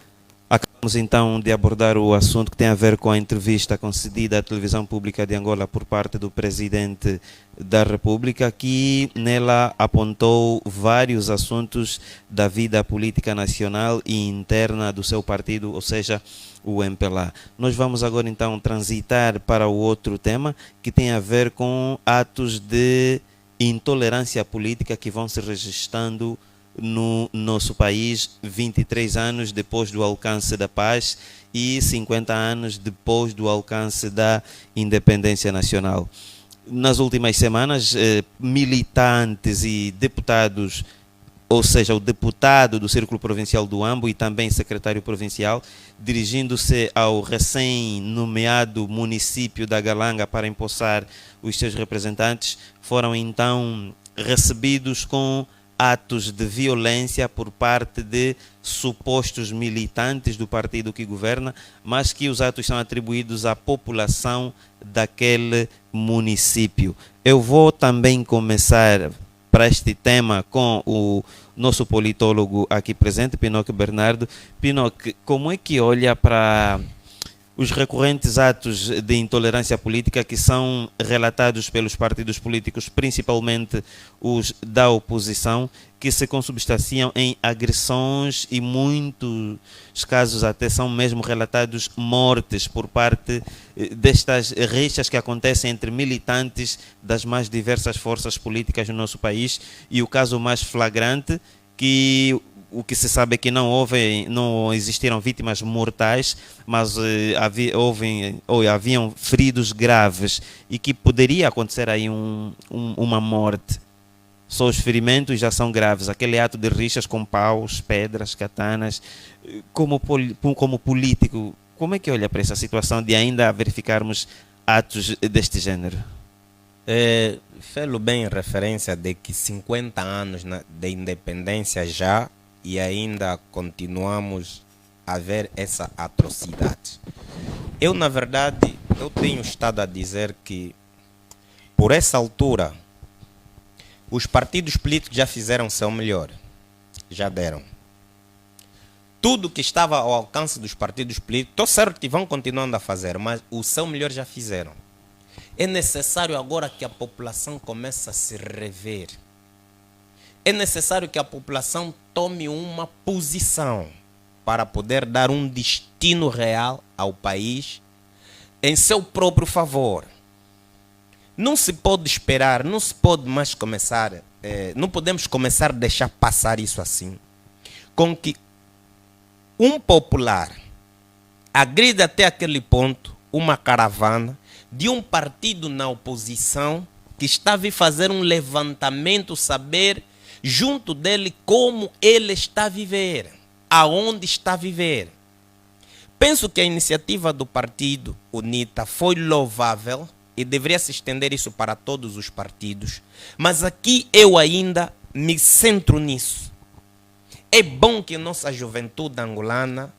Acabamos então de abordar o assunto que tem a ver com a entrevista concedida à Televisão Pública de Angola por parte do Presidente da República, que nela apontou vários assuntos da vida política nacional e interna do seu partido, ou seja, o MPLA. Nós vamos agora então transitar para o outro tema, que tem a ver com atos de intolerância política que vão se registrando no nosso país, 23 anos depois do alcance da paz e 50 anos depois do alcance da independência nacional. Nas últimas semanas, militantes e deputados, ou seja, o deputado do Círculo Provincial do Ambo e também secretário provincial, dirigindo-se ao recém-nomeado município da Galanga para empossar os seus representantes, foram então recebidos com atos de violência por parte de supostos militantes do partido que governa, mas que os atos são atribuídos à população daquele município. Eu vou também começar para este tema com o nosso politólogo aqui presente, Pinocchio Bernardo. Pinocchio, como é que olha para os recorrentes atos de intolerância política que são relatados pelos partidos políticos, principalmente os da oposição, que se consubstanciam em agressões e muitos casos até são mesmo relatados mortes por parte destas rixas que acontecem entre militantes das mais diversas forças políticas no nosso país, e o caso mais flagrante, que o que se sabe é que não existiram vítimas mortais, mas haviam feridos graves e que poderia acontecer aí uma morte. Só os ferimentos já são graves. Aquele ato de rixas com paus, pedras, katanas. Como político, como é que olha para essa situação de ainda verificarmos atos deste gênero? Falo bem em referência de que 50 anos de independência já, e ainda continuamos a ver essa atrocidade. Eu, na verdade, tenho estado a dizer que, por essa altura, os partidos políticos já fizeram o seu melhor. Já deram. Tudo que estava ao alcance dos partidos políticos, estou certo que vão continuando a fazer, mas o seu melhor já fizeram. É necessário agora que a população comece a se rever. É necessário que a população tome uma posição para poder dar um destino real ao país em seu próprio favor. Não se pode esperar, não se pode mais começar, não podemos começar a deixar passar isso assim, com que um popular agride até aquele ponto uma caravana de um partido na oposição que está a vir fazer um levantamento, saber junto dele como ele está a viver, aonde está a viver. Penso que a iniciativa do partido UNITA foi louvável e deveria se estender isso para todos os partidos, mas aqui eu ainda me centro nisso. É bom que a nossa juventude angolana,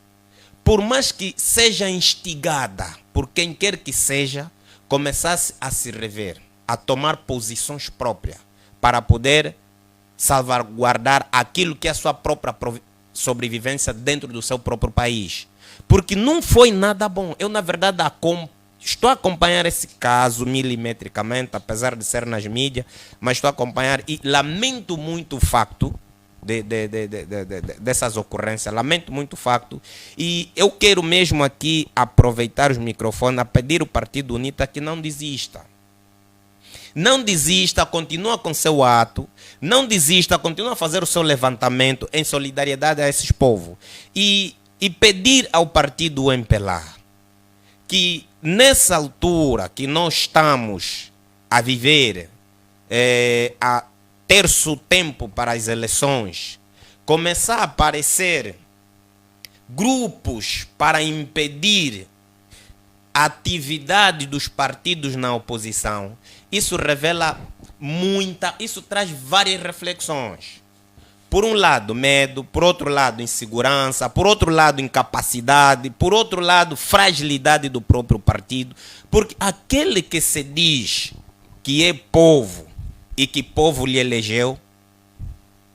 por mais que seja instigada por quem quer que seja, começasse a se rever, a tomar posições próprias para poder salvaguardar aquilo que é a sua própria sobrevivência dentro do seu próprio país. Porque não foi nada bom. Eu, na verdade, estou a acompanhar esse caso milimetricamente, apesar de ser nas mídias, mas estou a acompanhar e lamento muito o facto dessas ocorrências. Lamento muito o facto. E eu quero mesmo aqui aproveitar os microfones a pedir ao Partido UNITA que não desista. Não desista, continua com seu ato, não desista, continua a fazer o seu levantamento em solidariedade a esses povos. E pedir ao partido MPLA que nessa altura que nós estamos a viver, a terço tempo para as eleições, começar a aparecer grupos para impedir a atividade dos partidos na oposição, isso revela isso traz várias reflexões. Por um lado, medo, por outro lado, insegurança, por outro lado, incapacidade, por outro lado, fragilidade do próprio partido, porque aquele que se diz que é povo e que povo lhe elegeu,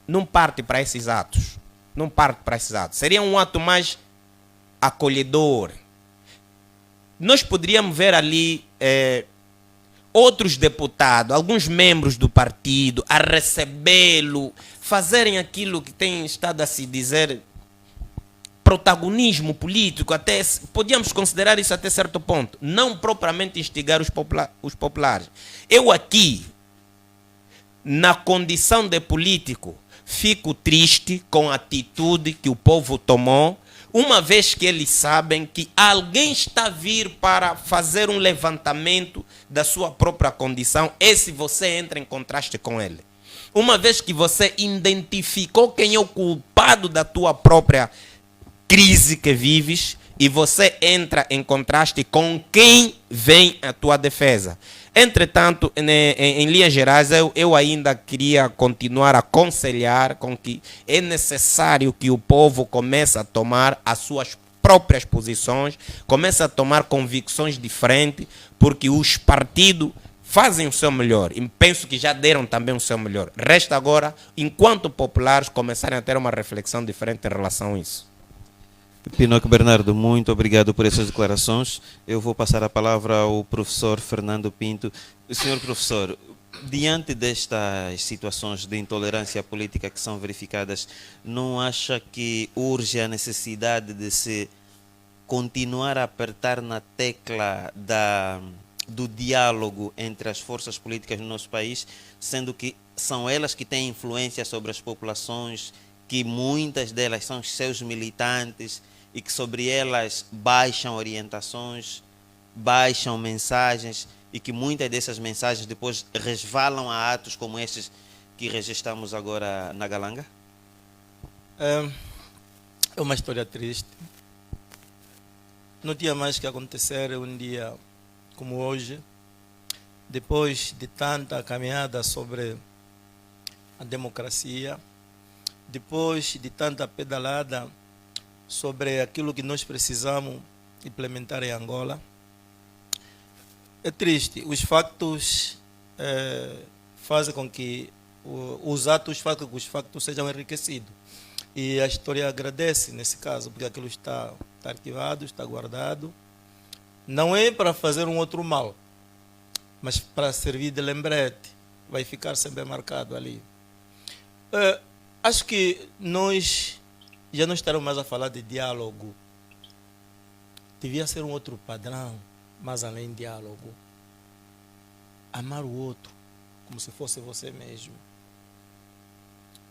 não parte para esses atos. Não parte para esses atos. Seria um ato mais acolhedor. Nós poderíamos ver ali outros deputados, alguns membros do partido, a recebê-lo, fazerem aquilo que tem estado a se dizer protagonismo político, até podíamos considerar isso até certo ponto, não propriamente instigar os populares. Eu aqui, na condição de político, fico triste com a atitude que o povo tomou, uma vez que eles sabem que alguém está a vir para fazer um levantamento da sua própria condição, e se você entra em contraste com ele. Uma vez que você identificou quem é o culpado da tua própria crise que vives, e você entra em contraste com quem vem à tua defesa. Entretanto, em linhas gerais, eu ainda queria continuar a aconselhar com que é necessário que o povo comece a tomar as suas próprias posições, comece a tomar convicções diferentes, porque os partidos fazem o seu melhor e penso que já deram também o seu melhor. Resta agora, enquanto populares, começarem a ter uma reflexão diferente em relação a isso. Pinóquio Bernardo, muito obrigado por essas declarações. Eu vou passar a palavra ao professor Fernando Pinto. Senhor professor, diante destas situações de intolerância política que são verificadas, não acha que urge a necessidade de se continuar a apertar na tecla do diálogo entre as forças políticas no nosso país, sendo que são elas que têm influência sobre as populações, que muitas delas são seus militantes e que sobre elas baixam orientações, baixam mensagens e que muitas dessas mensagens depois resvalam a atos como estes que registramos agora na Galanga? É uma história triste. Não tinha mais que acontecer um dia como hoje, depois de tanta caminhada sobre a democracia, depois de tanta pedalada sobre aquilo que nós precisamos implementar em Angola. É triste. Os factos fazem com que os atos fazem com que os factos sejam enriquecidos. E a história agradece nesse caso, porque aquilo está arquivado, está guardado. Não é para fazer um outro mal, mas para servir de lembrete. Vai ficar sempre marcado ali. Acho que nós já não estaremos mais a falar de diálogo. Devia ser um outro padrão, mas além de diálogo. Amar o outro como se fosse você mesmo.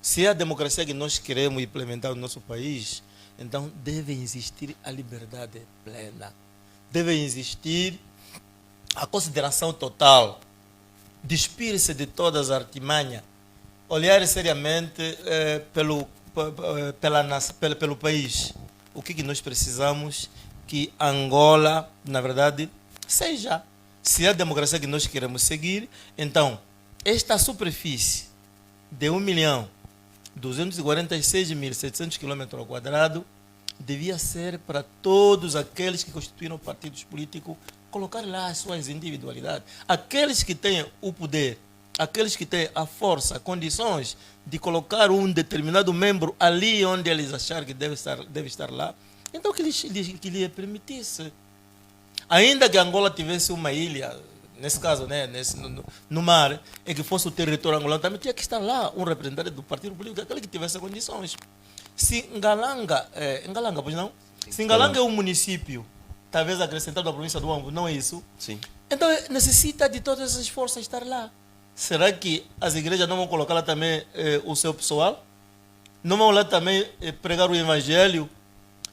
Se é a democracia que nós queremos implementar no nosso país, então deve existir a liberdade plena. Deve existir a consideração total. Despir-se de todas as artimanhas. Olhar seriamente pelo país. O que nós precisamos que Angola, na verdade, seja. Se é a democracia que nós queremos seguir, então, esta superfície de 1.246.700 km² devia ser para todos aqueles que constituíram partidos políticos, colocar lá as suas individualidades. Aqueles que têm o poder, aqueles que têm a força, condições de colocar um determinado membro ali onde eles acharem que deve estar lá, então que lhe permitisse. Ainda que Angola tivesse uma ilha nesse caso, né, no mar, é que fosse o território angolano, também tinha que estar lá um representante do partido político, aquele que tivesse condições. Se Ngalanga, Ngalanga, pois não? Se Ngalanga é um município, talvez acrescentado na província do Huambo, não é isso? Sim. Então necessita de todas essas forças estar lá. Será que as igrejas não vão colocar lá também o seu pessoal? Não vão lá também pregar o evangelho?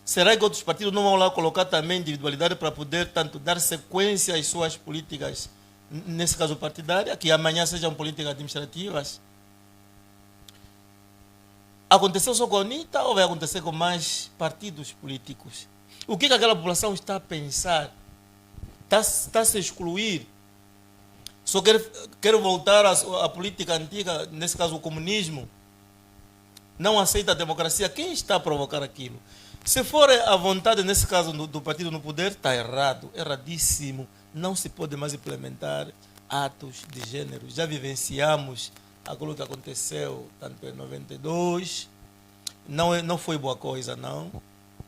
Será que outros partidos não vão lá colocar também individualidade para poder tanto dar sequência às suas políticas, nesse caso partidária, que amanhã sejam políticas administrativas? Aconteceu só com a UNITA ou vai acontecer com mais partidos políticos? O que aquela população está a pensar? Está a se excluir? Só quer voltar à política antiga, nesse caso o comunismo? Não aceita a democracia? Quem está a provocar aquilo? Se for a vontade, nesse caso, do partido no poder, está errado, erradíssimo. Não se pode mais implementar atos de gênero. Já vivenciamos aquilo que aconteceu tanto em 92. Não foi boa coisa, não.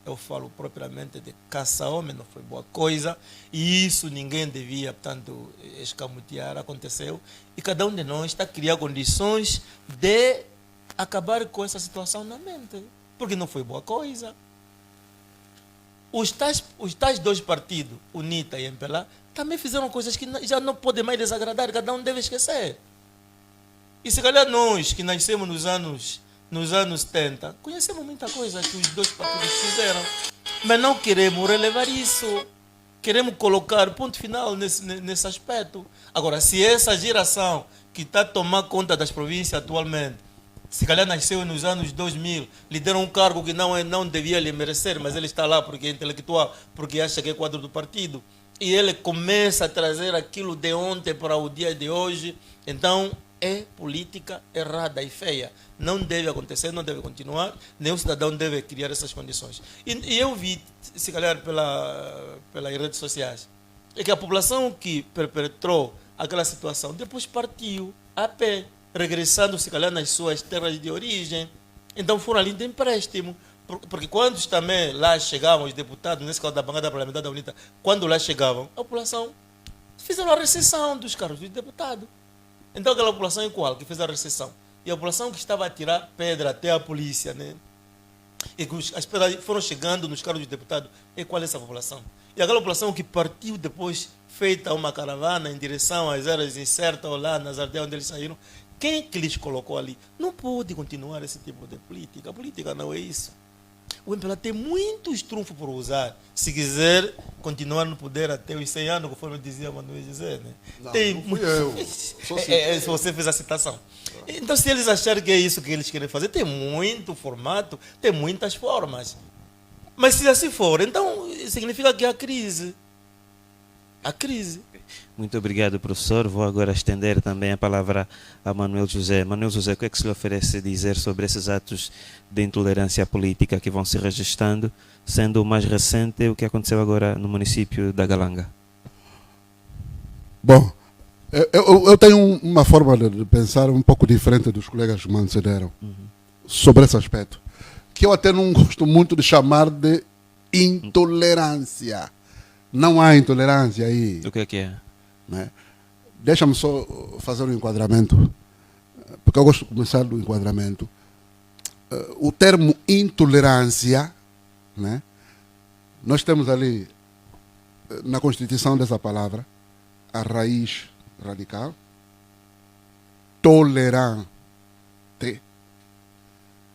Eu falo propriamente de caça-homem, não foi boa coisa. E isso ninguém devia, portanto, escamotear. Aconteceu. E cada um de nós está a criar condições de acabar com essa situação na mente. Porque não foi boa coisa. Os tais dois partidos, UNITA e MPLA, também fizeram coisas que já não podem mais desagradar, cada um deve esquecer. E se calhar nós, que nascemos nos anos 70, conhecemos muita coisa que os dois partidos fizeram, mas não queremos relevar isso. Queremos colocar ponto final nesse aspecto. Agora, se essa geração que está a tomar conta das províncias atualmente, se calhar nasceu nos anos 2000, lhe deram um cargo que não devia lhe merecer, mas ele está lá porque é intelectual, porque acha que é quadro do partido, e ele começa a trazer aquilo de ontem para o dia de hoje, então é política errada e feia. Não deve acontecer, não deve continuar, nenhum cidadão deve criar essas condições. E eu vi, se calhar pelas redes sociais, é que a população que perpetrou aquela situação depois partiu a pé, regressando, se calhar, nas suas terras de origem. Então foram ali de empréstimo. Porque quando também lá chegavam os deputados, nesse caso da bancada parlamentar da UNITA, quando lá chegavam, a população fizeram a recessão dos carros dos deputados. Então aquela população é qual que fez a recessão? E a população que estava a tirar pedra até a polícia, né? E que as pedras foram chegando nos carros dos deputados. E qual é essa população? E aquela população que partiu depois, feita uma caravana em direção às áreas incertas, ou lá nas aldeias onde eles saíram, quem que lhes colocou ali? Não pode continuar esse tipo de política. A política não é isso. O MPLA tem muitos trunfos por usar, se quiser continuar no poder até os 100 anos, conforme dizia Manuel José. Né? Não, tem não fui eu. Se você fez a citação. Então, se eles acharem que é isso que eles querem fazer, tem muito formato, tem muitas formas. Mas se assim for, então significa que há crise. Há crise. Muito obrigado, professor. Vou agora estender também a palavra a Manuel José. Manuel José, o que é que se lhe oferece dizer sobre esses atos de intolerância política que vão se registrando, sendo o mais recente o que aconteceu agora no município da Galanga? Bom, eu tenho uma forma de pensar um pouco diferente dos colegas que me antecederam sobre esse aspecto, que eu até não gosto muito de chamar de intolerância. Não há intolerância aí. O que é? Né? Deixa-me só fazer um enquadramento, porque eu gosto de começar do enquadramento. O termo intolerância, né? Nós temos ali, na constituição dessa palavra, a raiz radical, tolerante.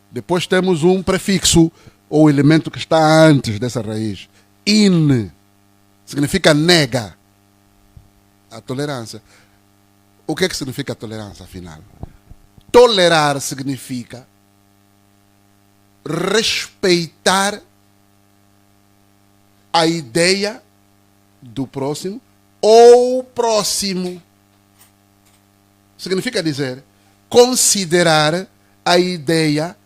Depois temos um prefixo, ou elemento que está antes dessa raiz, in, significa nega a tolerância. O que é que significa tolerância, afinal? Tolerar significa respeitar a ideia do próximo ou próximo. Significa dizer, considerar a ideia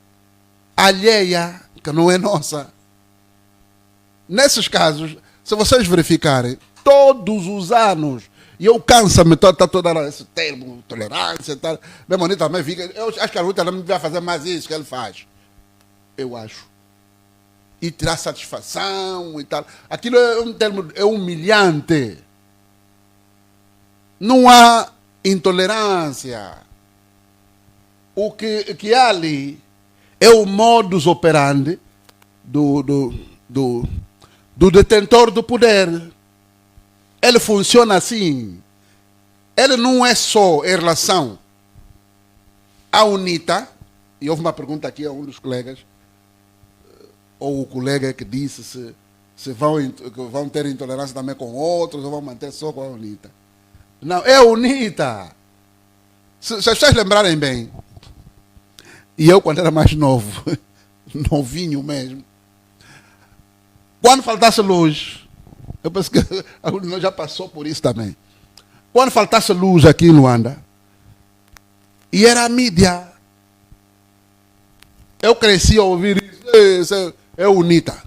alheia, que não é nossa. Nesses casos, se vocês verificarem, todos os anos, e eu canso-me toda esse termo, tolerância e tal, meu bonito também fica, eu acho que a luta não vai fazer mais isso que ele faz. Eu acho. E tirar satisfação e tal. Aquilo é um termo, é humilhante. Não há intolerância. O que há ali é o modus operandi do detentor do poder. Ele funciona assim. Ele não é só em relação à UNITA, e houve uma pergunta aqui a um dos colegas, ou o colega que disse se vão ter intolerância também com outros, ou vão manter só com a UNITA. Não, é a UNITA. Se as pessoas lembrarem bem, e eu quando era mais novo, novinho mesmo, quando faltasse luz, eu penso que a UNITA já passou por isso também. Quando faltasse luz aqui em Luanda, e era a mídia, eu cresci a ouvir isso, é UNITA.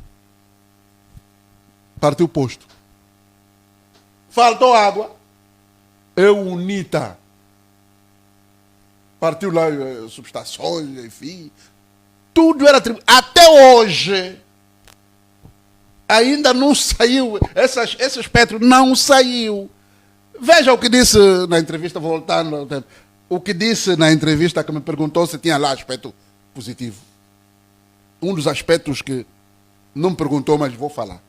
Partiu o posto. Faltou água, é UNITA. Partiu lá subestações, enfim. Tudo era tributário. Até hoje, ainda não saiu, esse aspecto não saiu. Veja o que disse na entrevista, voltando ao tempo. O que disse na entrevista que me perguntou se tinha lá aspecto positivo. Um dos aspectos que não me perguntou, mas vou falar.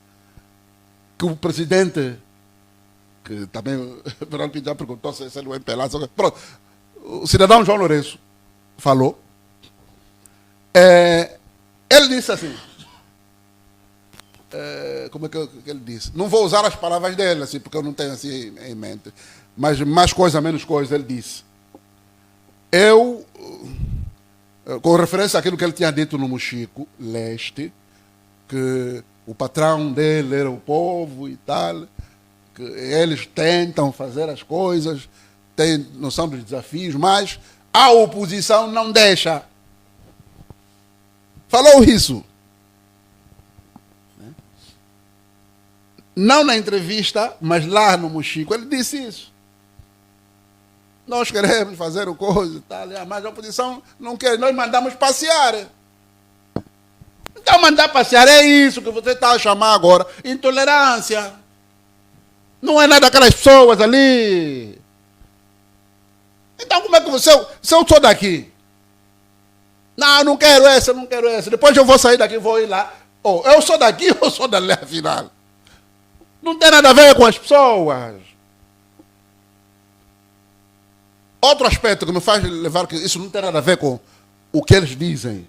Que o presidente, que também o Fernando Pinto já perguntou se ele é o MPLA. Pronto, o cidadão João Lourenço falou. Ele disse assim, como é que ele disse? Não vou usar as palavras dele, assim, porque eu não tenho assim em mente. Mas mais coisa, menos coisa, ele disse. Com referência àquilo que ele tinha dito no Mochico Leste, que o patrão dele era o povo e tal, que eles tentam fazer as coisas, têm noção dos desafios, mas a oposição não deixa. Falou isso. Não na entrevista, mas lá no Mochico, ele disse isso. Nós queremos fazer o coisa e tal, mas a oposição não quer, nós mandamos passear. Então mandar passear é isso que você está a chamar agora, intolerância. Não é nada daquelas pessoas ali. Então como é que você, se eu sou daqui, não quero essa, não quero essa, depois eu vou sair daqui, vou ir lá, eu sou daqui ou sou dali afinal? Não tem nada a ver com as pessoas. Outro aspecto que me faz levar que isso não tem nada a ver com o que eles dizem.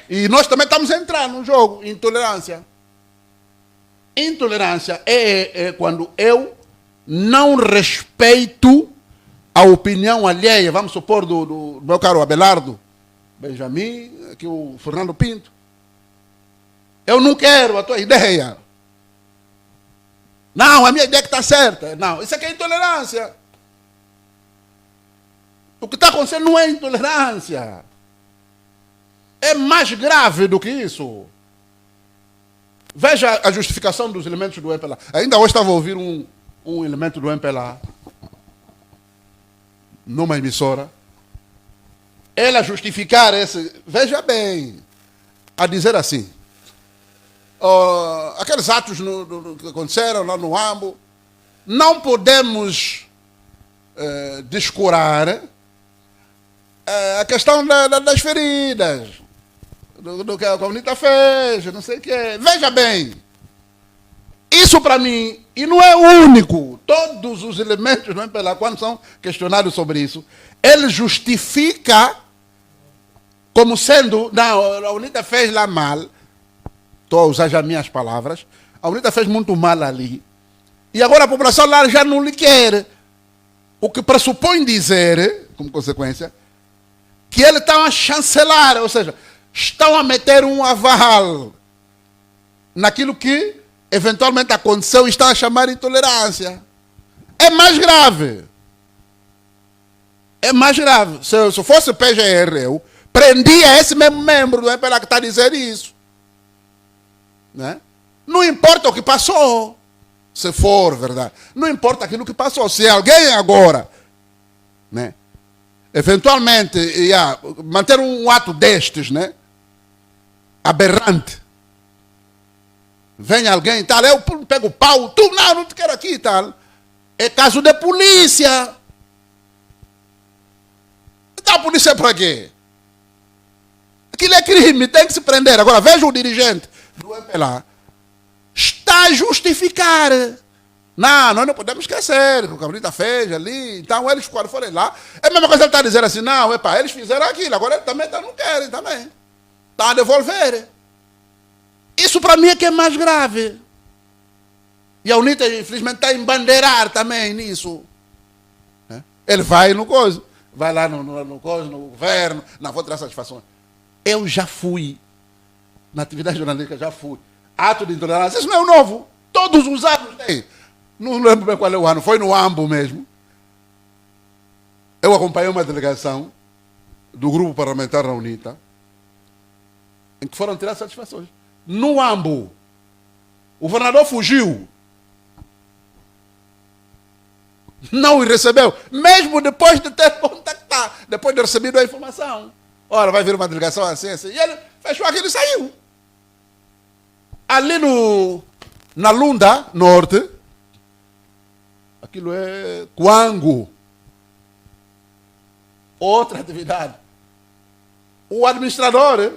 E nós também estamos a entrar no jogo, intolerância. Intolerância é quando eu não respeito a opinião alheia, vamos supor, do meu caro Abelardo Benjamin, aqui o Fernando Pinto. Eu não quero a tua ideia. Não, a minha ideia que está certa. Não, isso aqui é intolerância. O que está acontecendo não é intolerância. É mais grave do que isso. Veja a justificação dos elementos do MPLA. Ainda hoje estava a ouvir um elemento do MPLA numa emissora. Ele a justificar esse... Veja bem, a dizer assim, aqueles atos que aconteceram lá no Ambo, não podemos descurar a questão das feridas, do que a UNITA fez, não sei o quê. Veja bem, isso para mim, e não é o único, todos os elementos do MPLA, quando são questionados sobre isso, ele justifica como sendo, não, a UNITA fez lá mal, estou a usar já minhas palavras, a UNITA fez muito mal ali, e agora a população lá já não lhe quer, o que pressupõe dizer, como consequência, que eles estão a chancelar, ou seja, estão a meter um aval naquilo que eventualmente aconteceu e estão a chamar de intolerância. É mais grave. É mais grave. Se fosse o PGR, eu prendia esse mesmo membro do MPLA que está a dizer isso. Né? Não importa o que passou, se for verdade. Não importa aquilo que passou. Se alguém agora, né, eventualmente manter um ato destes, né, aberrante, vem alguém e tal, eu pego o pau, tu não te quero aqui e tal, É caso de polícia. Então a polícia é para quê? Aquilo é crime, tem que se prender. Agora veja o dirigente do MPLA. Está a justificar. Não, nós não podemos esquecer que o Cabrita fez ali. Então eles, quando forem lá, é a mesma coisa que ele está a dizer assim, não, epa, eles fizeram aquilo, agora eles também não querem também. Está a devolver. Isso para mim é que é mais grave. E a UNITA, infelizmente, está a embandeirar também nisso. Ele vai no coisa, vai lá no governo, não, vou tirar satisfações. Eu já fui, na atividade jornalística já fui. Ato de intolerância, isso não é o novo. Todos os anos tem. Não lembro bem qual é o ano, foi no Ambo mesmo. Eu acompanhei uma delegação do grupo parlamentar da UNITA, em que foram tirar satisfações. No Ambo, o governador fugiu. Não o recebeu, mesmo depois de ter contactado, depois de ter recebido a informação. Ora, vai vir uma delegação assim, assim. E ele fechou aquilo e saiu. Ali na Lunda Norte, aquilo é Coango. Outra atividade. O administrador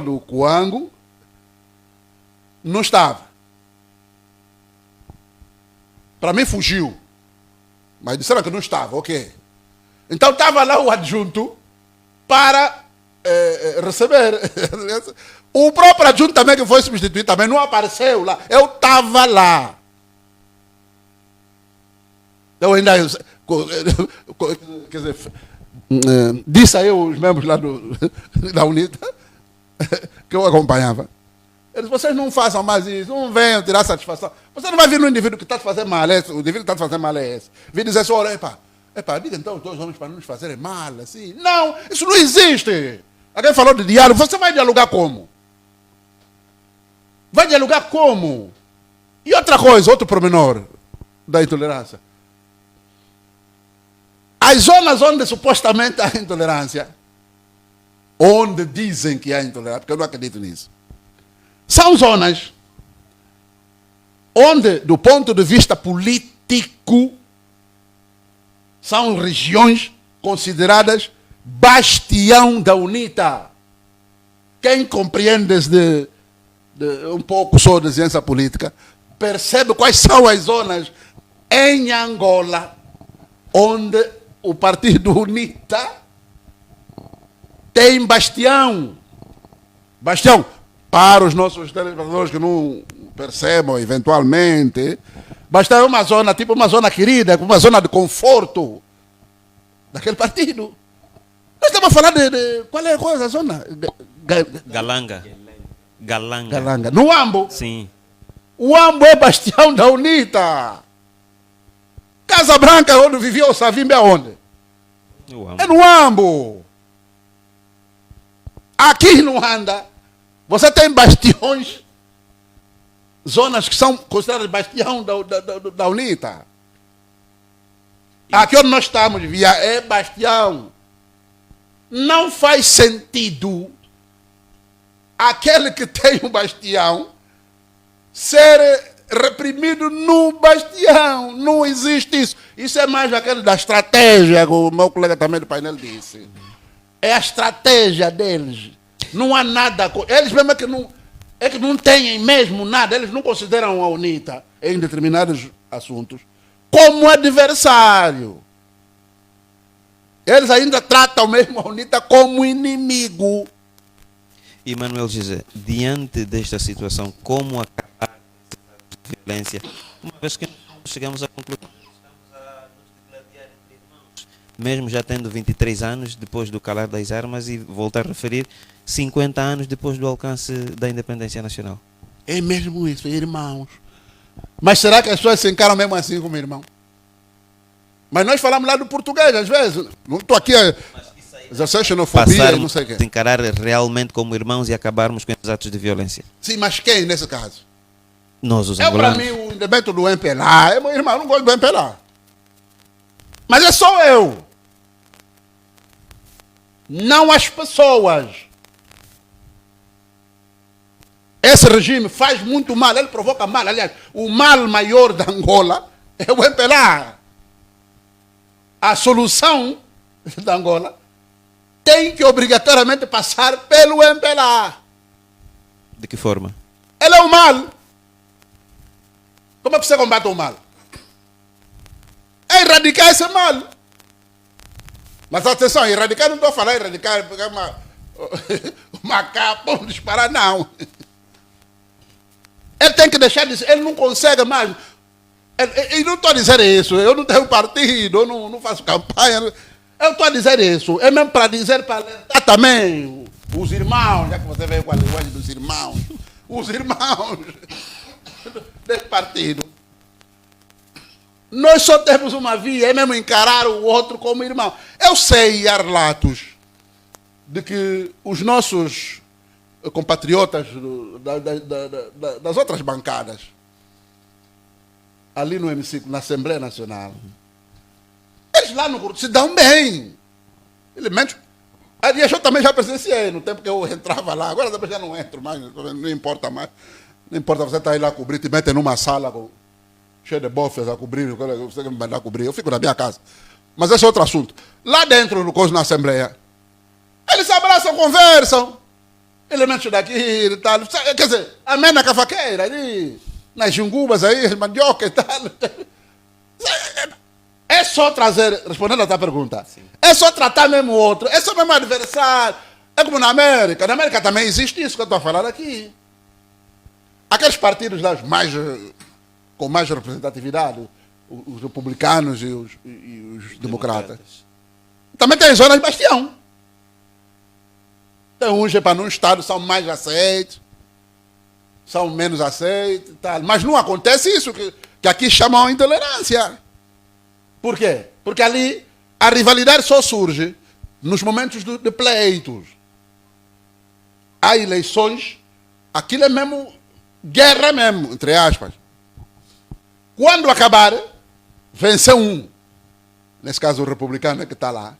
do Coango não estava. Para mim fugiu. Mas disseram que não estava, ok. Então estava lá o adjunto para receber. O próprio adjunto também que foi substituído também não apareceu lá. Eu estava lá. Eu ainda, quer dizer, disse aí os membros lá da UNITA que eu acompanhava. Eles, vocês não façam mais isso, não venham tirar satisfação. Você não vai vir no indivíduo que está te fazendo mal, o indivíduo que está te fazendo mal é esse. Vir dizer assim, olha, diga então os dois homens para não nos fazerem mal, assim. Não, isso não existe. Alguém falou de diálogo, você vai dialogar como? Vai dialogar como? E outra coisa, outro pormenor da intolerância. As zonas onde supostamente há intolerância, onde dizem que há intolerância, porque eu não acredito nisso, são zonas onde, do ponto de vista político, são regiões consideradas bastião da UNITA. Quem compreende desde um pouco sobre a ciência política, percebe quais são as zonas em Angola onde o partido UNITA tem bastião. Bastião. Para os nossos telespectadores que não percebam eventualmente, bastião é uma zona, tipo uma zona querida, uma zona de conforto daquele partido. Nós estamos a falar de qual é a coisa, a zona? Galanga. No Ambo? Sim. O Ambo é bastião da UNITA. Casa Branca, onde vivia o Savimbi, aonde? É no Ambo. Aqui em Luanda, você tem bastiões, zonas que são consideradas bastião da UNITA. Aqui onde nós estamos, via é bastião. Não faz sentido aquele que tem um bastião ser reprimido no bastião. Não existe isso. Isso é mais aquele da estratégia, que o meu colega também do painel disse. É a estratégia deles. Não há nada. Eles mesmo é que não têm mesmo nada. Eles não consideram a UNITA em determinados assuntos como adversário. Eles ainda tratam mesmo a UNITA como inimigo. E Manuel José, diante desta situação, como acabar com a violência? Uma vez que chegamos à conclusão que estamos a nos degladiar entre irmãos, mesmo já tendo 23 anos depois do calar das armas e, volto a referir, 50 anos depois do alcance da independência nacional. É mesmo isso, irmãos. Mas será que as pessoas se encaram mesmo assim como irmão? Mas nós falamos lá do português, às vezes. Não estou aqui a exercer xenofobia e não sei o quê. Encarar realmente como irmãos e acabarmos com esses atos de violência. Sim, mas quem nesse caso? Nós, os para angolanos. mim, o independente do MPLA é meu irmão, eu não gosto do MPLA. Mas é só eu. Não as pessoas. Esse regime faz muito mal, ele provoca mal. Aliás, o mal maior da Angola é o MPLA. A solução da Angola tem que obrigatoriamente passar pelo MPLA. De que forma? Ele é o mal. Como é que você combate o mal? É erradicar esse mal. Mas atenção, erradicar não estou a falar erradicar, pegar uma capa, disparar, não. Ele tem que deixar de ser, ele não consegue mais. Eu não estou a dizer isso, eu não tenho partido, eu não faço campanha. Eu estou a dizer isso, é mesmo para dizer, para alertar também os irmãos, já que você veio com a linguagem dos irmãos, os irmãos desse partido. Nós só temos uma via, é mesmo encarar o outro como irmão. Eu sei, e há relatos de que os nossos compatriotas das outras bancadas, ali no hemiciclo, na Assembleia Nacional, eles lá no se dão bem. Elementos. Aliás, eu também já presenciei, no tempo que eu entrava lá, agora também já não entro mais, não importa mais. Não importa você estar aí lá a cobrir, te metem numa sala cheio de bofes a cobrir, você que me mandar cobrir, eu fico na minha casa. Mas esse é outro assunto. Lá dentro, no coisa na Assembleia, eles se abraçam, conversam. Elementos daqui e tal. Quer dizer, a mena cavaqueira ali, nas jungubas aí, mandioca e tal. É só trazer, respondendo a tua pergunta, sim, é só tratar mesmo o outro, é só mesmo adversário. É como na América. Na América também existe isso que eu estou a falar aqui. Aqueles partidos lá com mais representatividade, os republicanos e os democratas, também tem zonas de bastião. Tem uns que para num estado são mais aceitos, são menos aceitos e tal. Mas não acontece isso que aqui chamam intolerância. Por quê? Porque ali a rivalidade só surge nos momentos de pleitos. Há eleições, aquilo é mesmo guerra mesmo, entre aspas. Quando acabar, venceu um. Nesse caso o republicano que está lá.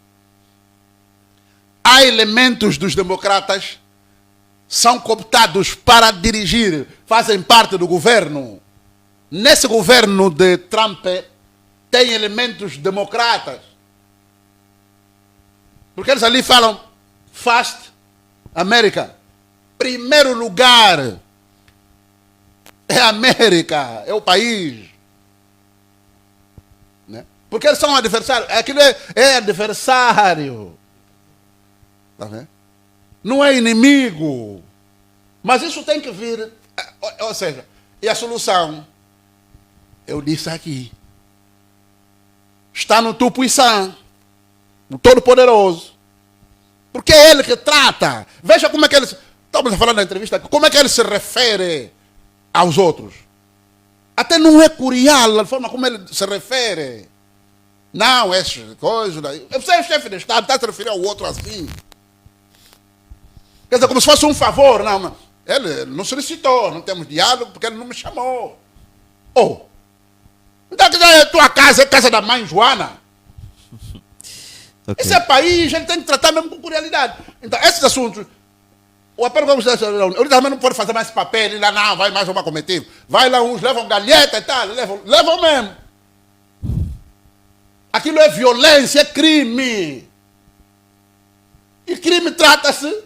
Há elementos dos democratas são cooptados para dirigir, fazem parte do governo. Nesse governo de Trump tem elementos democratas. Porque eles ali falam Fast América. Primeiro lugar é a América, é o país. Né? Porque eles são adversários. Aquilo é adversário. Tá vendo? Não é inimigo. Mas isso tem que vir. Ou seja, e a solução, eu disse aqui, está no Tupuiçã, no Todo-Poderoso. Porque é ele que trata. Veja como é que ele. Estamos a falar na entrevista, como é que ele se refere aos outros. Até não é curial a forma como ele se refere. Não, essa coisa. Você é chefe de Estado, está a se referir ao outro assim. Quer dizer, como se fosse um favor. Não, ele não solicitou, não temos diálogo porque ele não me chamou. Então, quer dizer, tua casa é a casa da mãe Joana. Okay. Esse é país, ele tem que tratar mesmo com curiosidade. Então, esses assuntos, o apelo que você ele também não pode fazer mais esse papel, ele lá não, vai mais uma comitiva. Vai lá, uns levam galheta e tal, levam mesmo. Aquilo é violência, é crime. E crime trata-se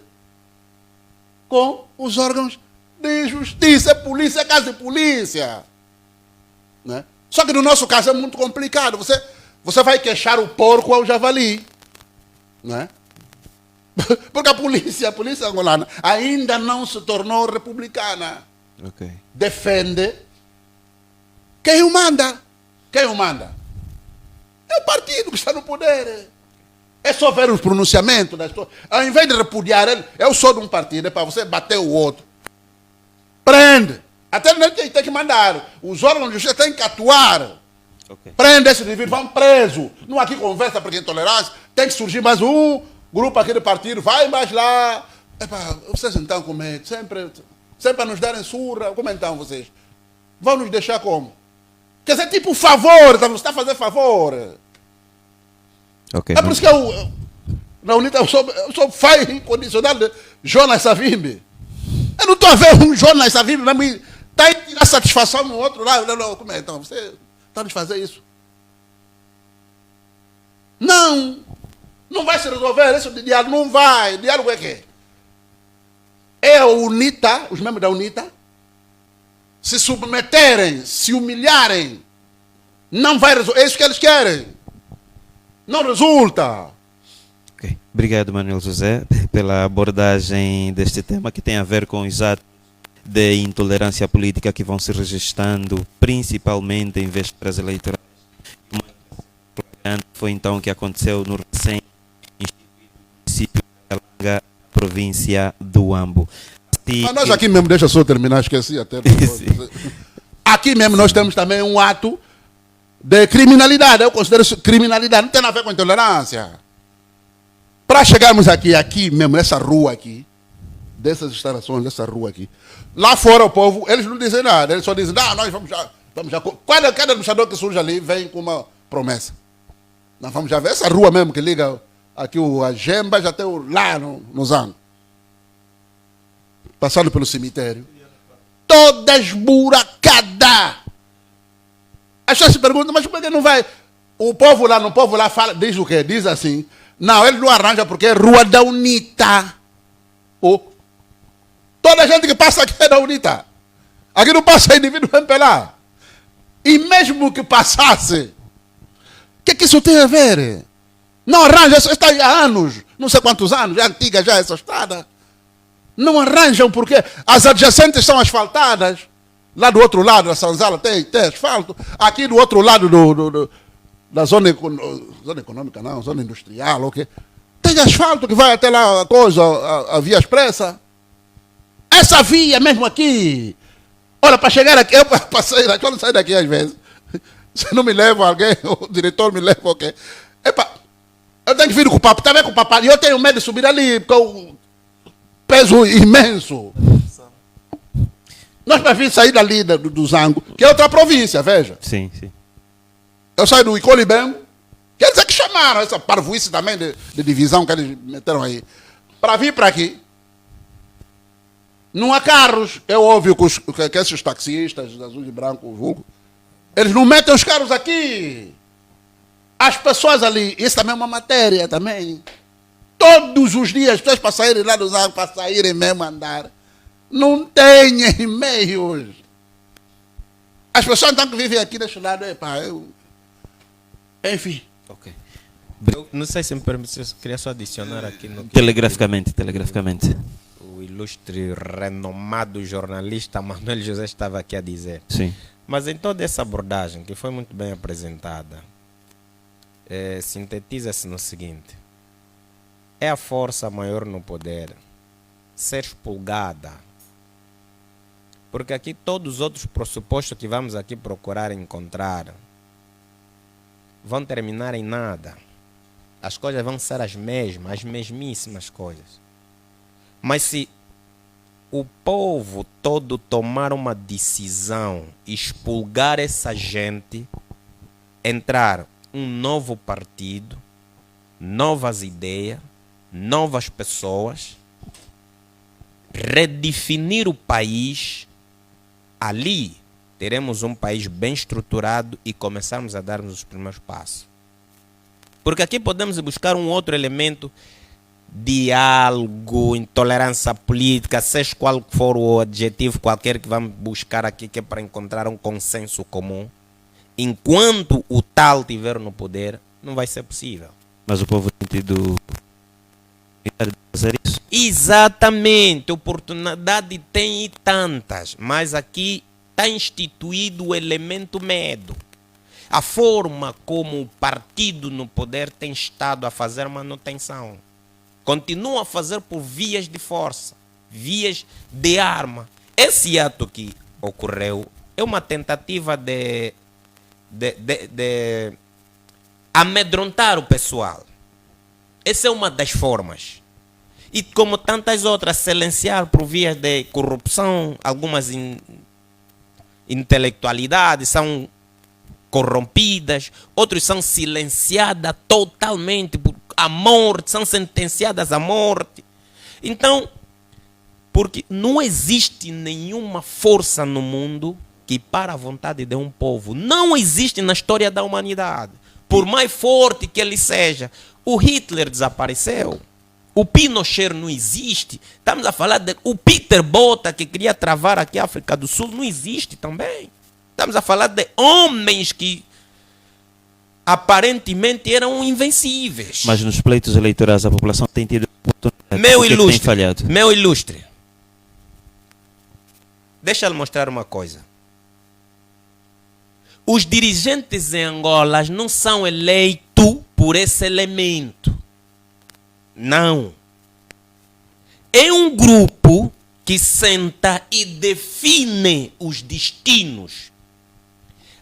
com os órgãos de justiça, polícia, casa de polícia. Né? Só que no nosso caso é muito complicado. Você vai queixar o porco ao javali. Não é? Porque a polícia angolana ainda não se tornou republicana. Okay. Defende quem o manda. Quem o manda? É o partido que está no poder. É só ver os pronunciamentos das pessoas. Ao invés de repudiar ele, eu sou de um partido, é para você bater o outro. Prende. Até ele tem que mandar. Os órgãos de justiça têm que atuar. Okay. Prende esse indivíduo, vão preso. Não aqui conversa porque intolerância. Tem que surgir mais um grupo aqui do partido. Vai mais lá. Epa, vocês então como é? Sempre a nos darem surra. Como então vocês? Vão nos deixar como? Quer dizer, tipo favor. Você está a fazer favor. Okay. É por isso que na UNITA eu sou pai incondicional de Jonas Savimbi. Eu não estou a ver um Jonas Savimbi mesmo está a tirar satisfação no outro lado. Não, como é então? está a nos fazer isso. Não! Não vai se resolver isso de diálogo, não vai. Diálogo é quê? É a UNITA, os membros da UNITA, se submeterem, se humilharem. Não vai resolver. É isso que eles querem. Não resulta. Ok. Obrigado, Manuel José, pela abordagem deste tema que tem a ver com os atos de intolerância política que vão se registrando, principalmente em vésperas eleitorais. Foi então o que aconteceu no recém-instituído município de Calanga, província do Ambo. Mas nós aqui mesmo, deixa só terminar, esqueci até. Aqui mesmo nós temos também um ato de criminalidade. Eu considero isso criminalidade, não tem nada a ver com intolerância. Para chegarmos aqui mesmo, nessa rua aqui, dessas instalações, dessa rua aqui, lá fora o povo, eles não dizem nada, eles só dizem, não, nós vamos já. Cada administrador que surge ali vem com uma promessa. Nós vamos já ver essa rua mesmo que liga aqui a Gemba, já tem lá no Zango. Passando pelo cemitério. Toda esburacada. As pessoas se perguntam, mas por que não vai? O povo lá fala, diz o quê? Diz assim, não, eles não arranjam porque é rua da UNITA. Oh. Toda a gente que passa aqui é da UNITA. Aqui não passa indivíduo MPLA. E mesmo que passasse, o que isso tem a ver? Não arranja, está aí há anos, não sei quantos anos, é antiga já essa estrada. Não arranjam porque as adjacentes são asfaltadas. Lá do outro lado da Sanzala tem asfalto. Aqui do outro lado da zona econômica, não, zona industrial, ok? Tem asfalto que vai até lá a via expressa. Essa via mesmo aqui. Olha, para chegar aqui, eu passei, quando saio daqui às vezes, se não me leva alguém, o diretor me leva, ok? Epa, eu tenho que vir com o papo, está bem com o papai? E eu tenho medo de subir ali, porque o peso imenso. Nós para vir sair dali do Zango, que é outra província, veja. Sim, sim. Eu saio do Icolibengo, quer dizer que chamaram essa parvoíce também de divisão que eles meteram aí, para vir para aqui. Não há carros. É óbvio que esses taxistas, azul e branco, vulgo, eles não metem os carros aqui. As pessoas ali, isso também é uma matéria também. Todos os dias, as pessoas para saírem lá do Zango, para saírem mesmo andar, não têm meios. As pessoas então que vivem aqui deste lado, enfim. Ok. Eu não sei se me permite, eu queria só adicionar aqui no Telegraficamente. O ilustre, renomado jornalista Manuel José estava aqui a dizer. Sim. Mas em toda essa abordagem, que foi muito bem apresentada, sintetiza-se no seguinte: é a força maior no poder ser expurgada. Porque aqui todos os outros pressupostos que vamos aqui procurar encontrar vão terminar em nada. As coisas vão ser as mesmas, as mesmíssimas coisas. Mas se o povo todo tomar uma decisão, expurgar essa gente, entrar um novo partido, novas ideias, novas pessoas, redefinir o país, ali teremos um país bem estruturado e começarmos a darmos os primeiros passos. Porque aqui podemos buscar um outro elemento, diálogo, intolerância política, seja qual for o adjetivo qualquer que vamos buscar aqui, que é para encontrar um consenso comum. Enquanto o tal estiver no poder, não vai ser possível. Mas o povo tem tido de fazer isso. Exatamente, oportunidade tem e tantas, mas aqui está instituído o elemento medo. A forma como o partido no poder tem estado a fazer manutenção. Continua a fazer por vias de força, vias de arma. Esse ato que ocorreu é uma tentativa de amedrontar o pessoal. Essa é uma das formas. E como tantas outras, silenciar por vias de corrupção, algumas intelectualidades são corrompidas, outros são silenciadas totalmente por a morte, são sentenciadas à morte. Então, porque não existe nenhuma força no mundo que para a vontade de um povo não existe na história da humanidade. Por mais forte que ele seja, o Hitler desapareceu. O Pinochet não existe. Estamos a falar de o Peter Botha, que queria travar aqui a África do Sul, não existe também. Estamos a falar de homens que aparentemente eram invencíveis. Mas nos pleitos eleitorais a população tem tido oportunidade. Meu Por que ilustre, tem falhado? meu ilustre, deixa eu mostrar uma coisa. Os dirigentes em Angola não são eleitos por esse elemento. Não. É um grupo que senta e define os destinos.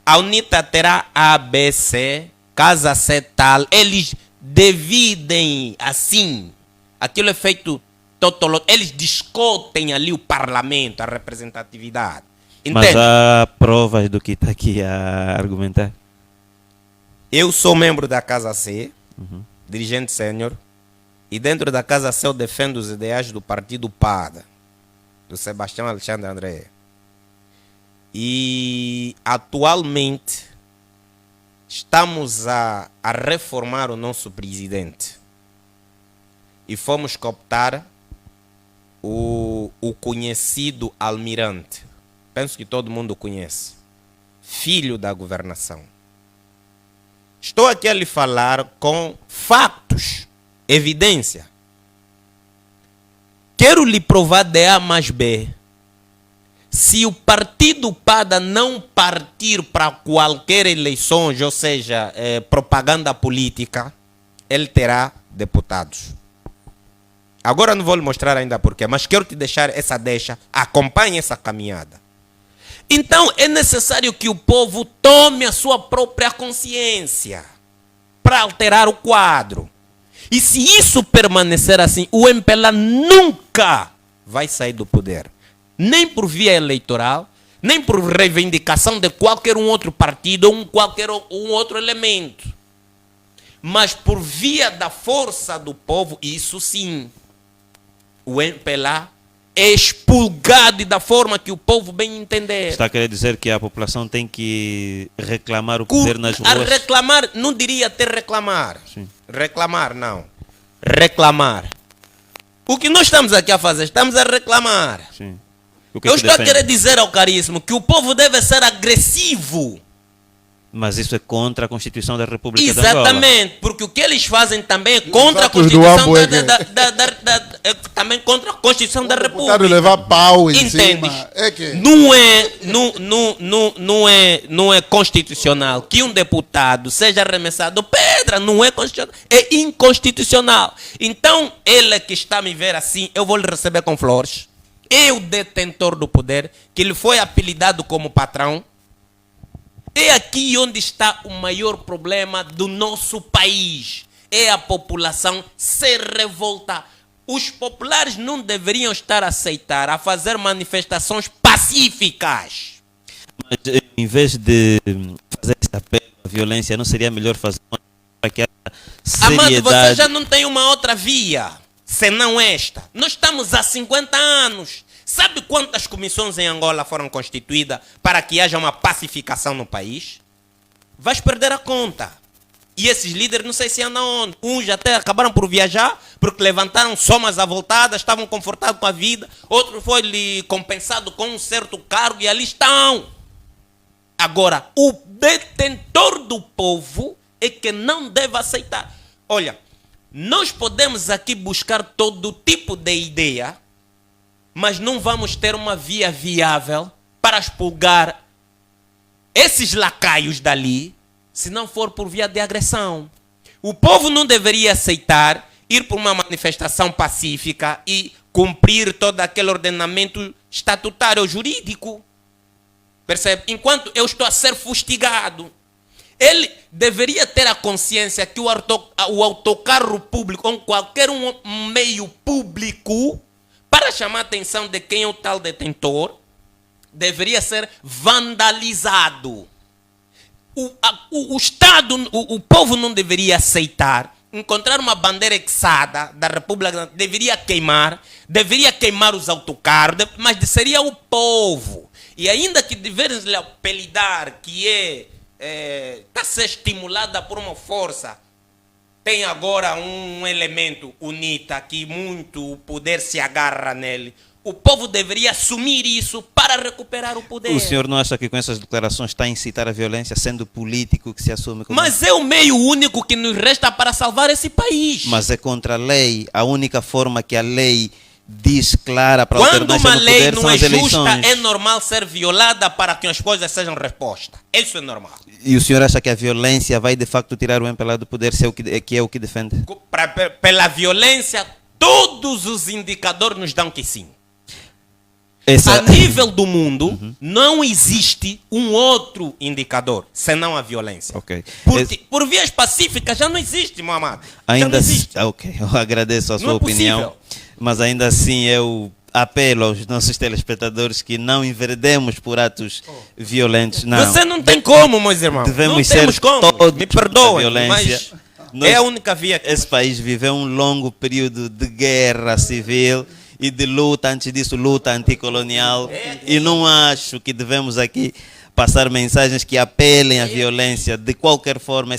A UNITA terá A, B, C, Casa C tal. Eles dividem assim. Aquilo é feito totolo. Eles discutem ali o parlamento, a representatividade. Mas Entende? há provas do que está aqui a argumentar? Eu sou membro da Casa C, dirigente sênior, e dentro da Casa C eu defendo os ideais do partido PADA, do Sebastião Alexandre André. E atualmente estamos a reformar o nosso presidente. E fomos cooptar o conhecido Almirante. Penso que todo mundo conhece. Filho da governação. Estou aqui a lhe falar com factos, evidência. Quero lhe provar de A mais B. Se o partido PADA não partir para qualquer eleição, ou seja, propaganda política, ele terá deputados. Agora não vou lhe mostrar ainda porquê, mas quero te deixar essa deixa, acompanhe essa caminhada. Então é necessário que o povo tome a sua própria consciência para alterar o quadro. E se isso permanecer assim, o MPLA nunca vai sair do poder. Nem por via eleitoral, nem por reivindicação de qualquer um outro partido ou qualquer um outro elemento. Mas por via da força do povo, isso sim. O MPLA é expurgado da forma que o povo bem entender. Está a querer dizer que a população tem que reclamar o poder nas ruas? A reclamar, não diria até reclamar. Sim. Reclamar, não. Reclamar. O que nós estamos aqui a fazer? Estamos a reclamar. Sim. O que Eu é que estou a defende? querer dizer ao caríssimo que o povo deve ser agressivo. Mas isso é contra a Constituição da República de Angola. Exatamente, porque o que eles fazem também é contra a Exatos do Constituição Ambo é que- é também contra a Constituição da Deputado República. levar pau em Entendes? cima. É que... Não é constitucional que um deputado seja arremessado pedra, não é constitucional, é inconstitucional. Então, ele que está a me ver assim, eu vou lhe receber com flores. É o detentor do poder, que lhe foi apelidado como patrão. É aqui onde está o maior problema do nosso país. É a população se revoltar. Os populares não deveriam estar a aceitar, a fazer manifestações pacíficas. Mas em vez de fazer esse apelo à violência, não seria melhor fazer uma para que haja Amado, você seriedade? já não tem uma outra via, senão esta. Nós estamos há 50 anos. Sabe quantas comissões em Angola foram constituídas para que haja uma pacificação no país? Vais perder a conta. E esses líderes não sei se andam onde. Uns até acabaram por viajar, porque levantaram somas avultadas, estavam confortados com a vida. Outro foi-lhe compensado com um certo cargo e ali estão. Agora, o detentor do povo é que não deve aceitar. Olha, nós podemos aqui buscar todo tipo de ideia, mas não vamos ter uma via viável para expurgar esses lacaios dali, se não for por via de agressão. O povo não deveria aceitar ir por uma manifestação pacífica e cumprir todo aquele ordenamento estatutário ou jurídico. Percebe? Enquanto eu estou a ser fustigado. Ele deveria ter a consciência que o autocarro público ou qualquer um meio público, para chamar a atenção de quem é o tal detentor, deveria ser vandalizado. O Estado, o povo não deveria aceitar encontrar uma bandeira exada da República, deveria queimar os autocarros, mas seria o povo. E ainda que deveres lhe apelidar que está a ser estimulada por uma força, tem agora um elemento, UNITA, que muito o poder se agarra nele. O povo deveria assumir isso para recuperar o poder. O senhor não acha que com essas declarações está a incitar a violência, sendo político que se assume como... Mas é o meio único que nos resta para salvar esse país. Mas é contra a lei. A única forma que a lei diz clara para a Quando alternância uma no lei poder não são é as justa, eleições. é normal ser violada para que as coisas sejam respostas. Isso é normal. E o senhor acha que a violência vai de facto tirar o MPLA do poder, se é o que defende? Pela violência, todos os indicadores nos dão que sim. Essa... A nível do mundo, não existe um outro indicador, senão a violência. Ok. Por vias pacíficas já não existe, Muhammad. Ainda já não existe. Ok, eu agradeço a sua Não é opinião, possível. mas ainda assim eu apelo aos nossos telespectadores que não enveredemos por atos violentos. Não. Você não tem como, meus irmãos. Devemos não ser temos como. todos Me perdoem, contra a violência. mas é a única via. Esse país viveu um longo período de guerra civil e de luta, antes disso luta anticolonial, e não acho que devemos aqui passar mensagens que apelem à violência. De qualquer forma,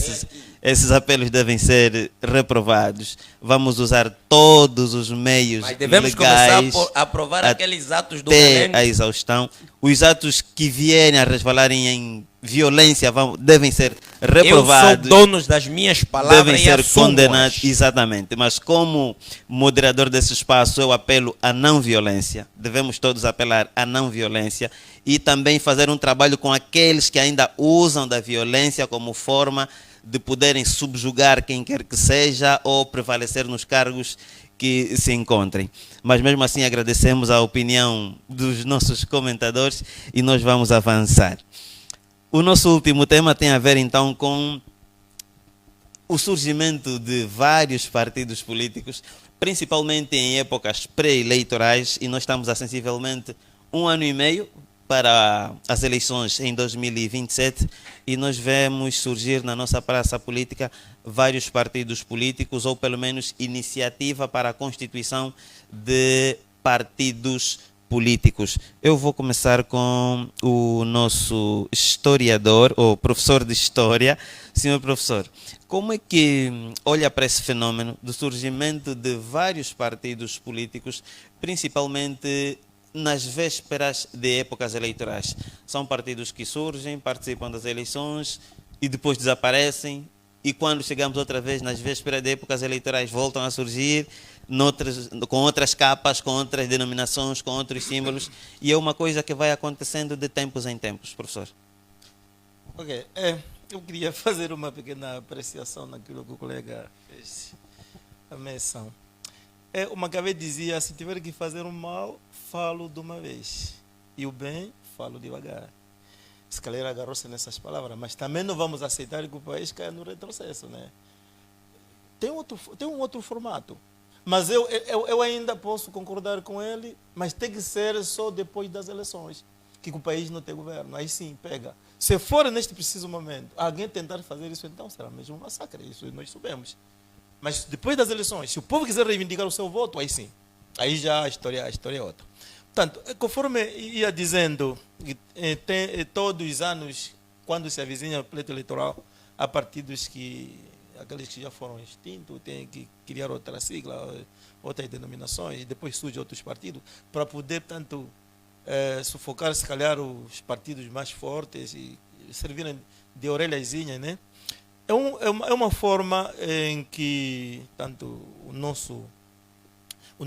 esses apelos devem ser reprovados. Vamos usar todos os meios Mas devemos legais começar a aprovar aqueles atos do até Belém. a exaustão. Os atos que vierem a resvalarem em violência devem ser reprovados. Eu sou dono das minhas palavras Devem e ser assumo-as. condenados, exatamente. Mas como moderador desse espaço, eu apelo à não violência. Devemos todos apelar à não violência e também fazer um trabalho com aqueles que ainda usam da violência como forma de poderem subjugar quem quer que seja ou prevalecer nos cargos que se encontrem. Mas mesmo assim agradecemos a opinião dos nossos comentadores e nós vamos avançar. O nosso último tema tem a ver então com o surgimento de vários partidos políticos, principalmente em épocas pré-eleitorais, e nós estamos há sensivelmente 1 ano e meio para as eleições em 2027 e nós vemos surgir na nossa praça política vários partidos políticos, ou pelo menos iniciativa para a constituição de partidos políticos. Eu vou começar com o nosso historiador, ou professor de história. Senhor professor, como é que olha para esse fenômeno do surgimento de vários partidos políticos, principalmente nas vésperas de épocas eleitorais? São partidos que surgem, participam das eleições e depois desaparecem, e quando chegamos outra vez nas vésperas de épocas eleitorais voltam a surgir com outras capas, com outras denominações, com outros símbolos, e é uma coisa que vai acontecendo de tempos em tempos, professor. Ok, eu queria fazer uma pequena apreciação naquilo que o colega fez a menção. O Macabé dizia: se tiver que fazer o mal, falo de uma vez, e o bem, falo devagar. Se calhar agarrou-se nessas palavras, mas também não vamos aceitar que o país caia no retrocesso, né? Tem um outro formato. Mas eu ainda posso concordar com ele, mas tem que ser só depois das eleições, que o país não tem governo. Aí sim, pega. Se for neste preciso momento, alguém tentar fazer isso, então será mesmo um massacre. Isso nós sabemos. Mas depois das eleições, se o povo quiser reivindicar o seu voto, aí sim. Aí já a história é outra. Portanto, conforme ia dizendo, todos os anos, quando se avizinha o pleito eleitoral, há partidos aqueles que já foram extintos, tem que criar outra sigla, outras denominações, e depois surgem outros partidos, para poder, tanto, sufocar, se calhar, os partidos mais fortes e servirem de orelhazinha, né? É uma forma em que, tanto, o nosso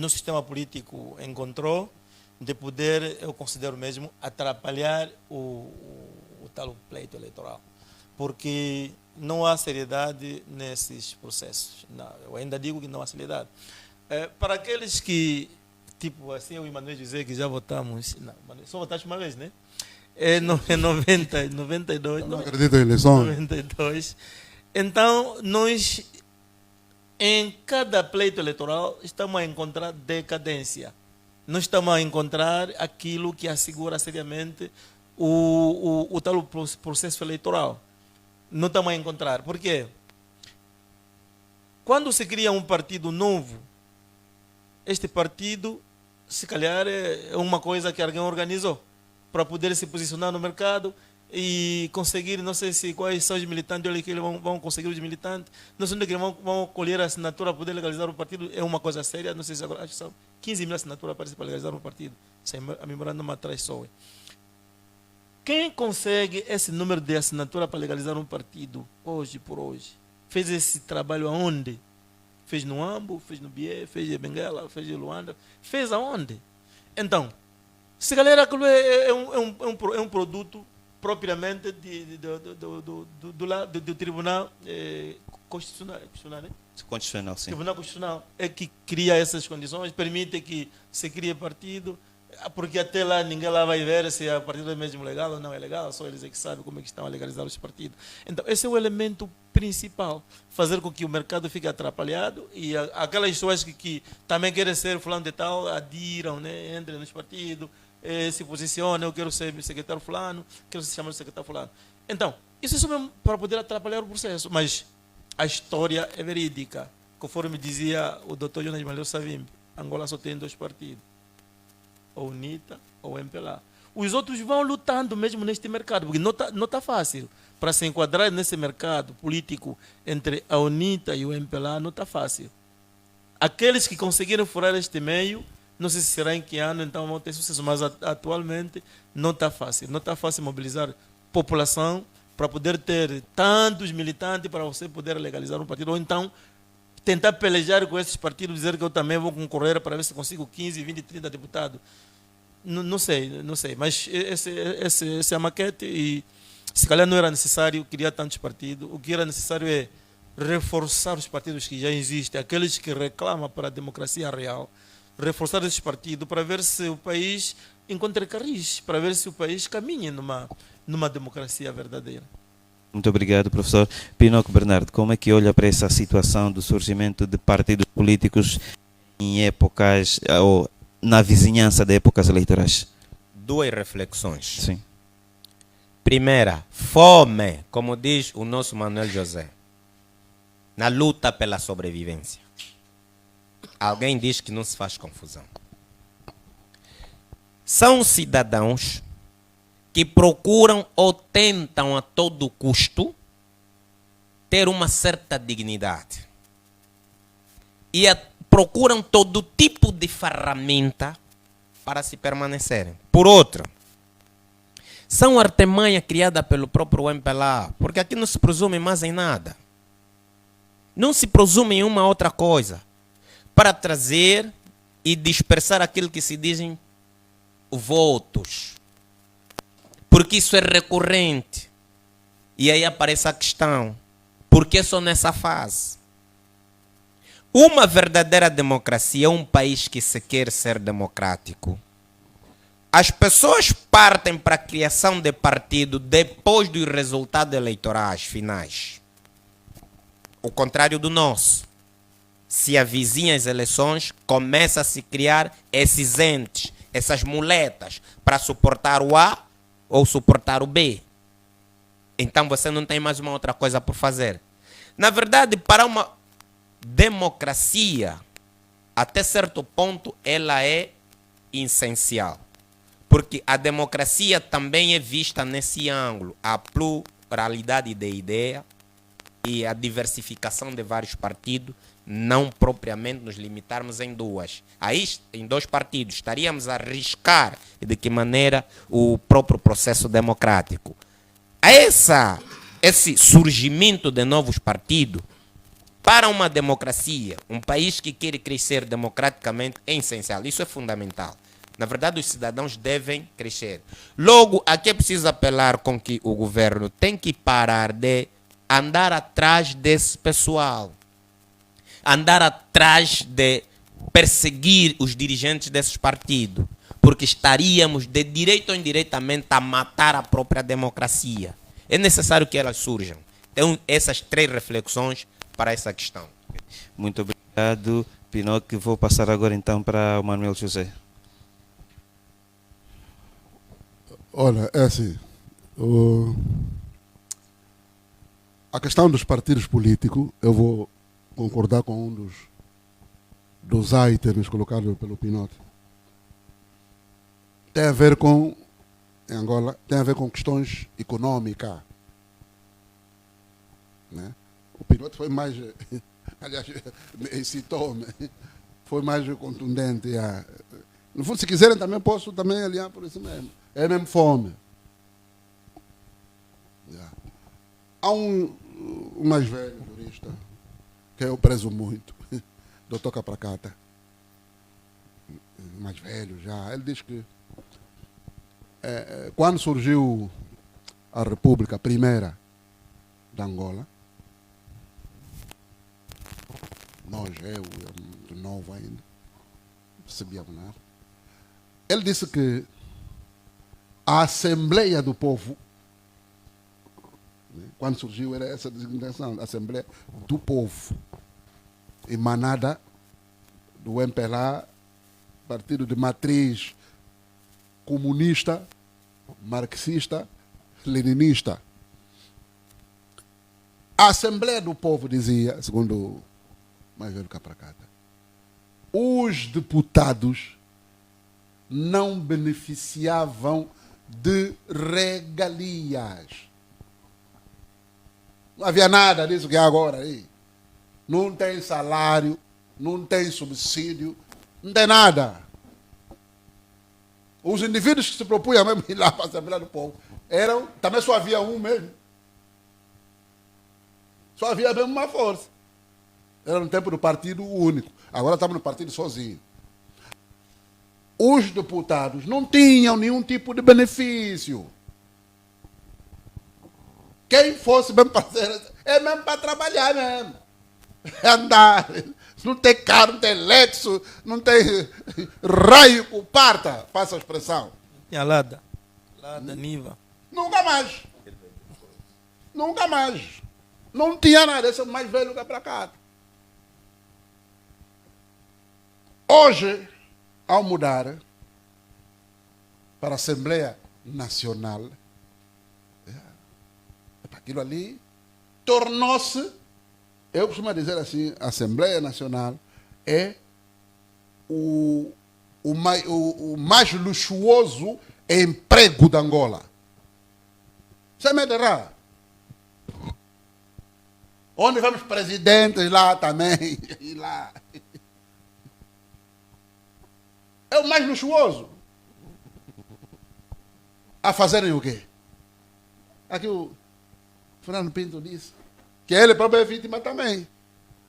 sistema político encontrou de poder, eu considero mesmo, atrapalhar o tal pleito eleitoral. Porque não há seriedade nesses processos. Não, eu ainda digo que não há seriedade. Para aqueles que, tipo assim, eu e o Manuel dizer que já votamos, não, só votaste uma vez, né? Em 92. Não acredito em eleições. 92. Então, nós, em cada pleito eleitoral, estamos a encontrar decadência. Não estamos a encontrar aquilo que assegura seriamente o tal processo eleitoral. Não estamos a encontrar. Por quê? Quando se cria um partido novo, este partido, se calhar, é uma coisa que alguém organizou. para poder se posicionar no mercado e conseguir, não sei se quais são os militantes, olha que eles vão conseguir os militantes, não sei onde é que eles vão colher a assinatura para poder legalizar o partido, é uma coisa séria, não sei se agora, acho que são 15 mil assinaturas para legalizar um partido, se a memória não me atrás só. Quem consegue esse número de assinatura para legalizar um partido, hoje por hoje, fez esse trabalho aonde? Fez no Ambo, fez no Bié, fez em Benguela, fez em Luanda, fez aonde? Então, se galera aquilo é um produto propriamente do Tribunal Constitucional, né? Constitucional, sim. Tribunal Constitucional é que cria essas condições, permite que se crie partido, porque até lá ninguém lá vai ver se a partido é mesmo legal ou não é legal, só eles é que sabem como é que estão a legalizar os partidos. Então, esse é o elemento principal, fazer com que o mercado fique atrapalhado e aquelas pessoas que também querem ser fulano de tal, adiram, né, entrem nos partidos, se posicionam, eu quero ser secretário fulano, quero se chamar de secretário fulano. Então, isso é só mesmo para poder atrapalhar o processo, mas a história é verídica. Conforme dizia o Dr. Jonas Malheu Savimbi, Angola só tem 2 partidos, ou UNITA ou MPLA. Os outros vão lutando mesmo neste mercado, porque não tá fácil. Para se enquadrar nesse mercado político entre a UNITA e o MPLA, não está fácil. Aqueles que conseguiram furar este meio, não sei se será em que ano, então vão ter sucesso, mas atualmente não está fácil. Não está fácil mobilizar população para poder ter tantos militantes para você poder legalizar um partido, ou então tentar pelejar com esses partidos, dizer que eu também vou concorrer para ver se consigo 15, 20, 30 deputados. Não sei, mas essa é a maquete e se calhar não era necessário criar tantos partidos. O que era necessário é reforçar os partidos que já existem, aqueles que reclamam para a democracia real, reforçar esses partidos para ver se o país encontra carris, para ver se o país caminha numa democracia verdadeira. Muito obrigado, professor. Pinoco Bernardo, como é que olha para essa situação do surgimento de partidos políticos em épocas, ou na vizinhança de épocas eleitorais? 2 reflexões. Sim. Primeira, fome, como diz o nosso Manuel José, na luta pela sobrevivência. Alguém diz que não se faz confusão. São cidadãos que procuram ou tentam a todo custo ter uma certa dignidade. E procuram todo tipo de ferramenta para se permanecerem. Por outro, são artimanha criada pelo próprio MPLA, porque aqui não se presume mais em nada. Não se presume em uma outra coisa, para trazer e dispersar aquilo que se dizem votos. Porque isso é recorrente. E aí aparece a questão, por que só nessa fase? Uma verdadeira democracia é um país que se quer ser democrático. As pessoas partem para a criação de partido depois dos resultados eleitorais finais. O contrário do nosso. Se avizinham as eleições, começa a se criar esses entes, essas muletas, para suportar o A ou suportar o B. Então você não tem mais uma outra coisa por fazer. Na verdade, para uma democracia, até certo ponto, ela é essencial. Porque a democracia também é vista nesse ângulo. A pluralidade de ideias e a diversificação de vários partidos, não propriamente nos limitarmos em 2. Aí, em 2 partidos, estaríamos a arriscar de que maneira o próprio processo democrático. Esse surgimento de novos partidos, para uma democracia, um país que quer crescer democraticamente, é essencial. Isso é fundamental. Na verdade, os cidadãos devem crescer. Logo, aqui é preciso apelar com que o governo tem que parar de andar atrás desse pessoal. Andar atrás de perseguir os dirigentes desses partidos. Porque estaríamos, de direito ou indiretamente, a matar a própria democracia. É necessário que elas surjam. Então, essas 3 reflexões para essa questão. Muito obrigado, Pinoco. Vou passar agora então para o Manuel José. Olha, é assim, a questão dos partidos políticos, eu vou concordar com um dos itens colocados pelo Pinote. Tem a ver com em Angola tem a ver com questões econômicas. Né? O Pinochet foi mais, aliás, incitou-me, foi mais contundente. No fundo, se quiserem, também posso também alinhar por isso mesmo. É mesmo fome. Há um mais velho jurista, que eu prezo muito, Dr. Capracata, mais velho já, ele diz que quando surgiu a República Primeira de Angola, eu muito novo ainda, não percebia nada, ele disse que a Assembleia do Povo, quando surgiu, era essa designação, Assembleia do Povo, emanada do MPLA, partido de matriz comunista, marxista, leninista. A Assembleia do Povo dizia, segundo o mais velho Capracata, os deputados não beneficiavam de regalias. Não havia nada disso que é agora aí. Não tem salário, não tem subsídio, não tem nada. Os indivíduos que se propunham mesmo ir lá para a Assembleia do Povo também só havia um mesmo. Só havia mesmo uma força. Era no tempo do partido único. Agora estamos no partido sozinho. Os deputados não tinham nenhum tipo de benefício. Quem fosse mesmo para fazer, é mesmo para trabalhar mesmo. É andar. Não tem carro, não tem Lexus, não tem raio que parta, passa a expressão. Tinha Lada, Niva. Nunca mais. Nunca mais. Não tinha nada, esse é o mais velho que para cá. Hoje, ao mudar para a Assembleia Nacional, aquilo ali tornou-se, eu costumo dizer assim, a Assembleia Nacional é o mais luxuoso emprego da Angola. Sem medo de errar. Onde vamos presidentes lá também, e lá. É o mais luxuoso. A fazerem o quê? Aqui o Fernando Pinto disse que ele próprio é vítima também.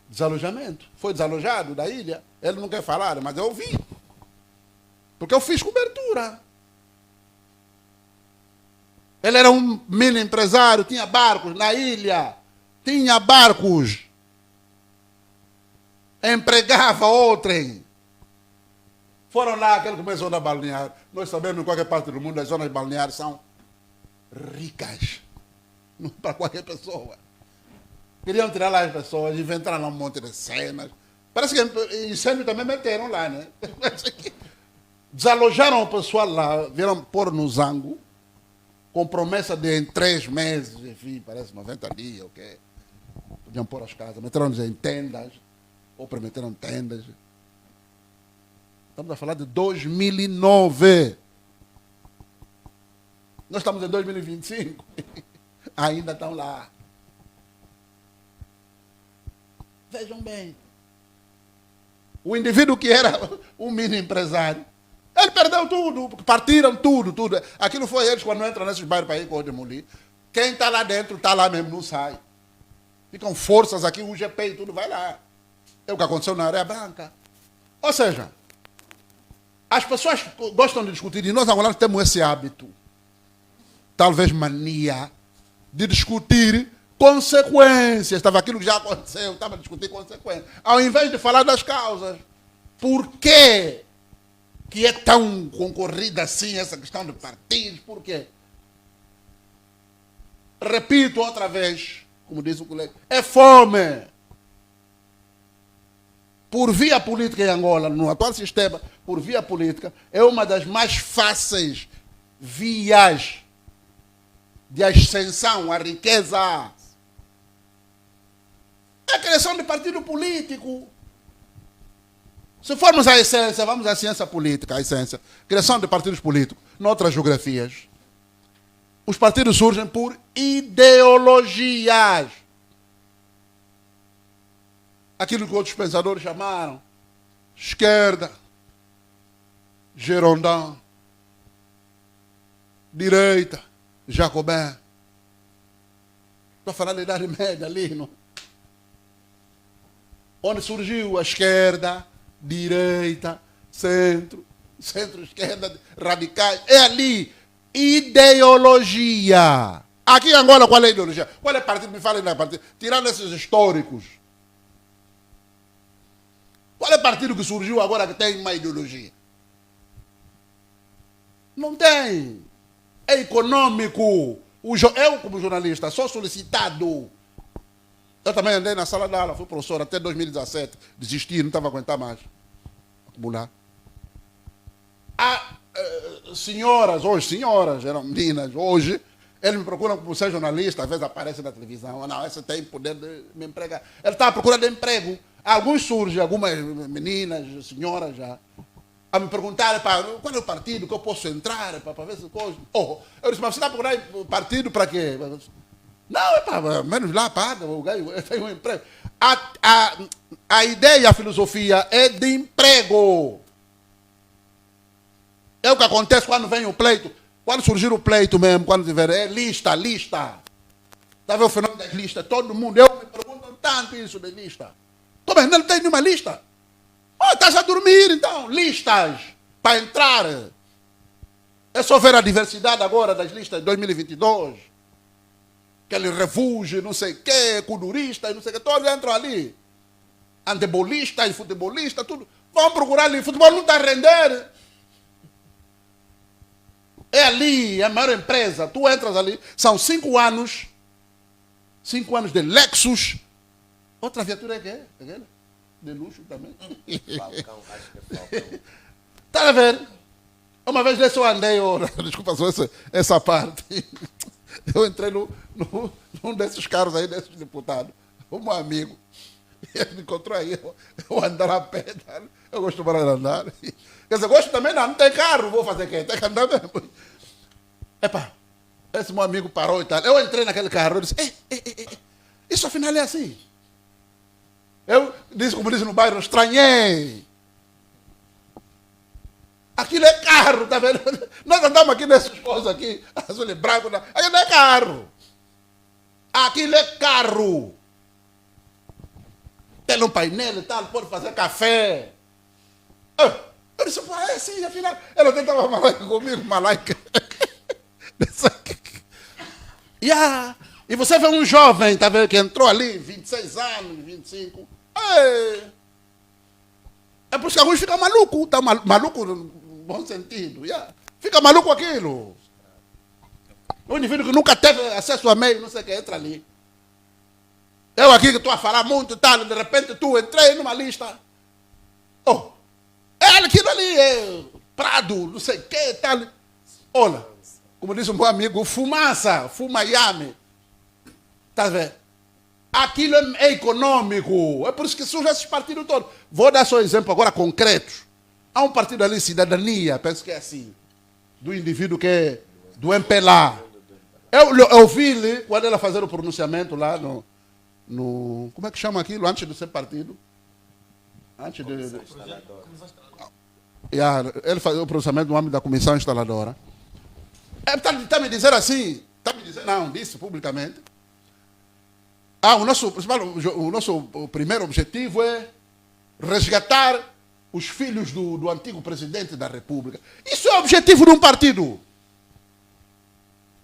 Desalojamento. Foi desalojado da ilha. Ele não quer falar, mas eu ouvi. Porque eu fiz cobertura. Ele era um mini empresário, tinha barcos na ilha. Tinha barcos. Empregava outrem. Foram lá, aquele que começou na balneário. Nós sabemos em qualquer parte do mundo as zonas balneares são ricas. Não para qualquer pessoa. Queriam tirar lá as pessoas, inventaram um monte de cenas. Parece que incêndio também meteram lá, né? Desalojaram o pessoal lá, vieram pôr no zango, com promessa de em 3 meses, enfim, parece 90 dias, ok? Podiam pôr as casas, meteram-nos em tendas, ou prometeram tendas. Estamos a falar de 2009. Nós estamos em 2025. Ainda estão lá. Vejam bem. O indivíduo que era um mini empresário, ele perdeu tudo, partiram tudo. Aquilo foi eles quando entram nesses bairros para ir com o demolir. Quem está lá dentro, está lá mesmo, não sai. Ficam forças aqui, o GP e tudo vai lá. É o que aconteceu na Areia Branca. Ou seja, as pessoas gostam de discutir, e nós angolanos temos esse hábito, talvez mania, de discutir consequências. Estava aquilo que já aconteceu, estava a discutir consequências. Ao invés de falar das causas. Por quê que é tão concorrida assim essa questão de partidos? Por quê? Repito outra vez, como diz o colega, é fome. Por via política em Angola, no atual sistema, por via política, é uma das mais fáceis vias de ascensão à riqueza. É a criação de partido político. Se formos à essência, vamos à ciência política, à essência. Criação de partidos políticos, noutras geografias, Os partidos surgem por ideologias. Aquilo que outros pensadores chamaram esquerda, Girondin, direita, Jacobin. Estou a falar da Idade Média ali, não? Onde surgiu a esquerda, direita, centro, centro-esquerda, radicais. É ali. Ideologia. Aqui em Angola, qual é a ideologia? Qual é o partido? Me falem da partido. Tirando esses históricos. Qual é o partido que surgiu agora que tem uma ideologia? Não tem. É econômico. Eu, como jornalista, sou solicitado. Eu também andei na sala de aula, fui professor até 2017. Desisti, não estava a aguentar mais. Acumular. Há senhoras, eram meninas, hoje, eles me procuram como ser jornalista, às vezes aparece na televisão. Não, essa tem poder de me empregar. Ele está à procura de emprego. Alguns surgem, algumas meninas, senhoras já, a me perguntar qual é o partido que eu posso entrar para ver se coisa. Eu disse, mas você está procurando partido para quê? Não, menos lá paga, o gajo tem um emprego. A ideia, a filosofia é de emprego. É o que acontece quando vem o pleito. Quando surgir o pleito mesmo, quando tiver, é lista. Está vendo o fenômeno das listas? Todo mundo, eu me pergunto tanto isso de lista. Tô bem, não tem nenhuma lista. Estás a dormir, então. Listas para entrar. É só ver a diversidade agora das listas de 2022. Aquele refúgio, não sei o quê, kuduristas, não sei o quê. Todos entram ali. Andebolistas, futebolistas, tudo. Vão procurar ali. Futebol não está a render. É ali, é a maior empresa. Tu entras ali. São 5 anos. 5 anos de Lexus. Outra viatura é que é? Aquela? De luxo também. Falcão, acho que é Falcão. Está a ver? Uma vez desse eu andei, desculpa só essa parte. Eu entrei num desses carros aí, desses deputados. Um amigo. Ele me encontrou aí. Eu andar a pé. Eu gosto de andar. Quer dizer, gosto também não tem carro. Vou fazer o quê? Tem que andar mesmo. Esse meu amigo parou e tal. Eu entrei naquele carro. Eu disse, isso afinal é assim. Eu disse, como disse no bairro, estranhei. Aquilo é carro, tá vendo? Nós andamos aqui nessas coisas aqui, azul e branco, aquilo não é carro. Aquilo é carro. Tem um painel e tal, pode fazer café. Eu disse, é assim, afinal. Ela tentava malaica comigo, malaica. E você vê um jovem, tá vendo, que entrou ali, 26 anos, 25. É por isso que alguns ficam malucos, tá maluco no bom sentido. Fica maluco aquilo. Um indivíduo que nunca teve acesso a meio, não sei o que, entra ali. Eu aqui que estou a falar muito e tal, de repente tu entrei numa lista. Aquilo ali é Prado, não sei o que, tal. Olha, como disse um bom amigo, fumaça, fumayame. Tá vendo? Aquilo é econômico. É por isso que surgem esses partidos todos. Vou dar só um exemplo agora concreto. Há um partido ali, Cidadania, penso que é assim, do indivíduo que é do MPLA. Eu vi quando ela fazer o pronunciamento lá no... Como é que chama aquilo? Antes de ser partido. Antes de... Ele fazia o pronunciamento no âmbito da comissão instaladora. Está me dizendo assim, disse publicamente. O nosso primeiro objetivo é resgatar os filhos do antigo presidente da República. Isso é o objetivo de um partido.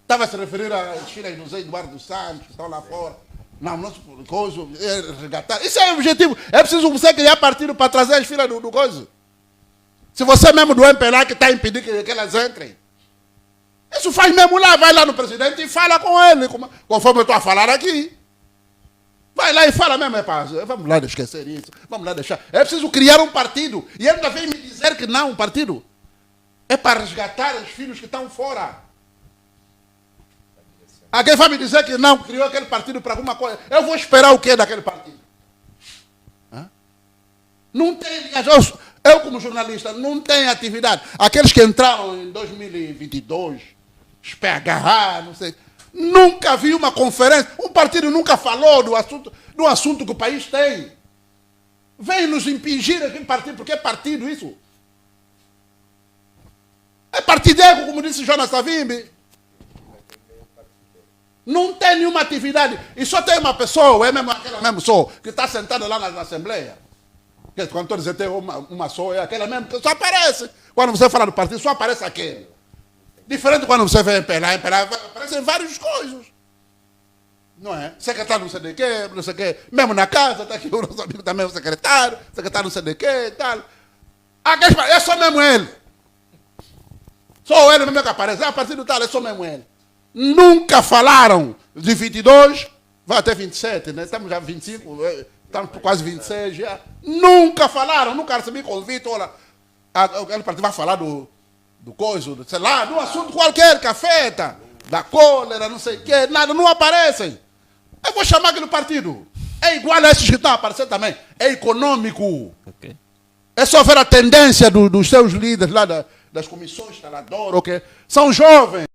Estava a se referir às filhas do Zé Eduardo dos Santos, que estão lá fora. Não, nosso coisa é resgatar. Isso é o objetivo. É preciso você criar partido para trazer as filhas do coisa. Se você mesmo do MPLA que está a impedir que elas entrem. Isso faz mesmo lá, vai lá no presidente e fala com ele, conforme eu estou a falar aqui. Vai lá e fala mesmo, vamos lá esquecer isso, vamos lá deixar. É preciso criar um partido. E ele ainda vem me dizer que não, um partido é para resgatar os filhos que estão fora. Alguém vai me dizer que não, criou aquele partido para alguma coisa. Eu vou esperar o que daquele partido? Não tem, eu como jornalista, não tenho atividade. Aqueles que entraram em 2022, SPH, não sei. Nunca vi uma conferência, um partido nunca falou do assunto que o país tem. Vem nos impingir aquele partido, porque é partido isso. É partidego, como disse Jonas Savimbi. Não tem nenhuma atividade. E só tem uma pessoa, é mesmo aquela mesmo só, que está sentada lá na Assembleia. Que quando estou dizendo tem uma só, é aquela mesmo que só aparece. Quando você fala do partido, só aparece aquele. Diferente quando você vê MPLA, aparecem várias coisas. Não é? Secretário não sei de quê, não sei o quê. Mesmo na casa, está aqui o nosso amigo também, o secretário não sei de quê e tal. É só mesmo ele. Só ele mesmo que aparece. A partir do tal, é só mesmo ele. Nunca falaram de 22, vai até 27, né? Estamos já 25, estamos por quase 26 já. Nunca falaram, nunca recebi convite. Olha, aquele partido vai falar do coisa, sei lá, de um assunto qualquer, cafeta, da cólera, não sei o quê, nada, não aparecem. Eu vou chamar aquele partido. É igual a esses que estão aparecendo também. É econômico. Ok. É só ver a tendência dos seus líderes lá das comissões instaladoras, okay? São jovens.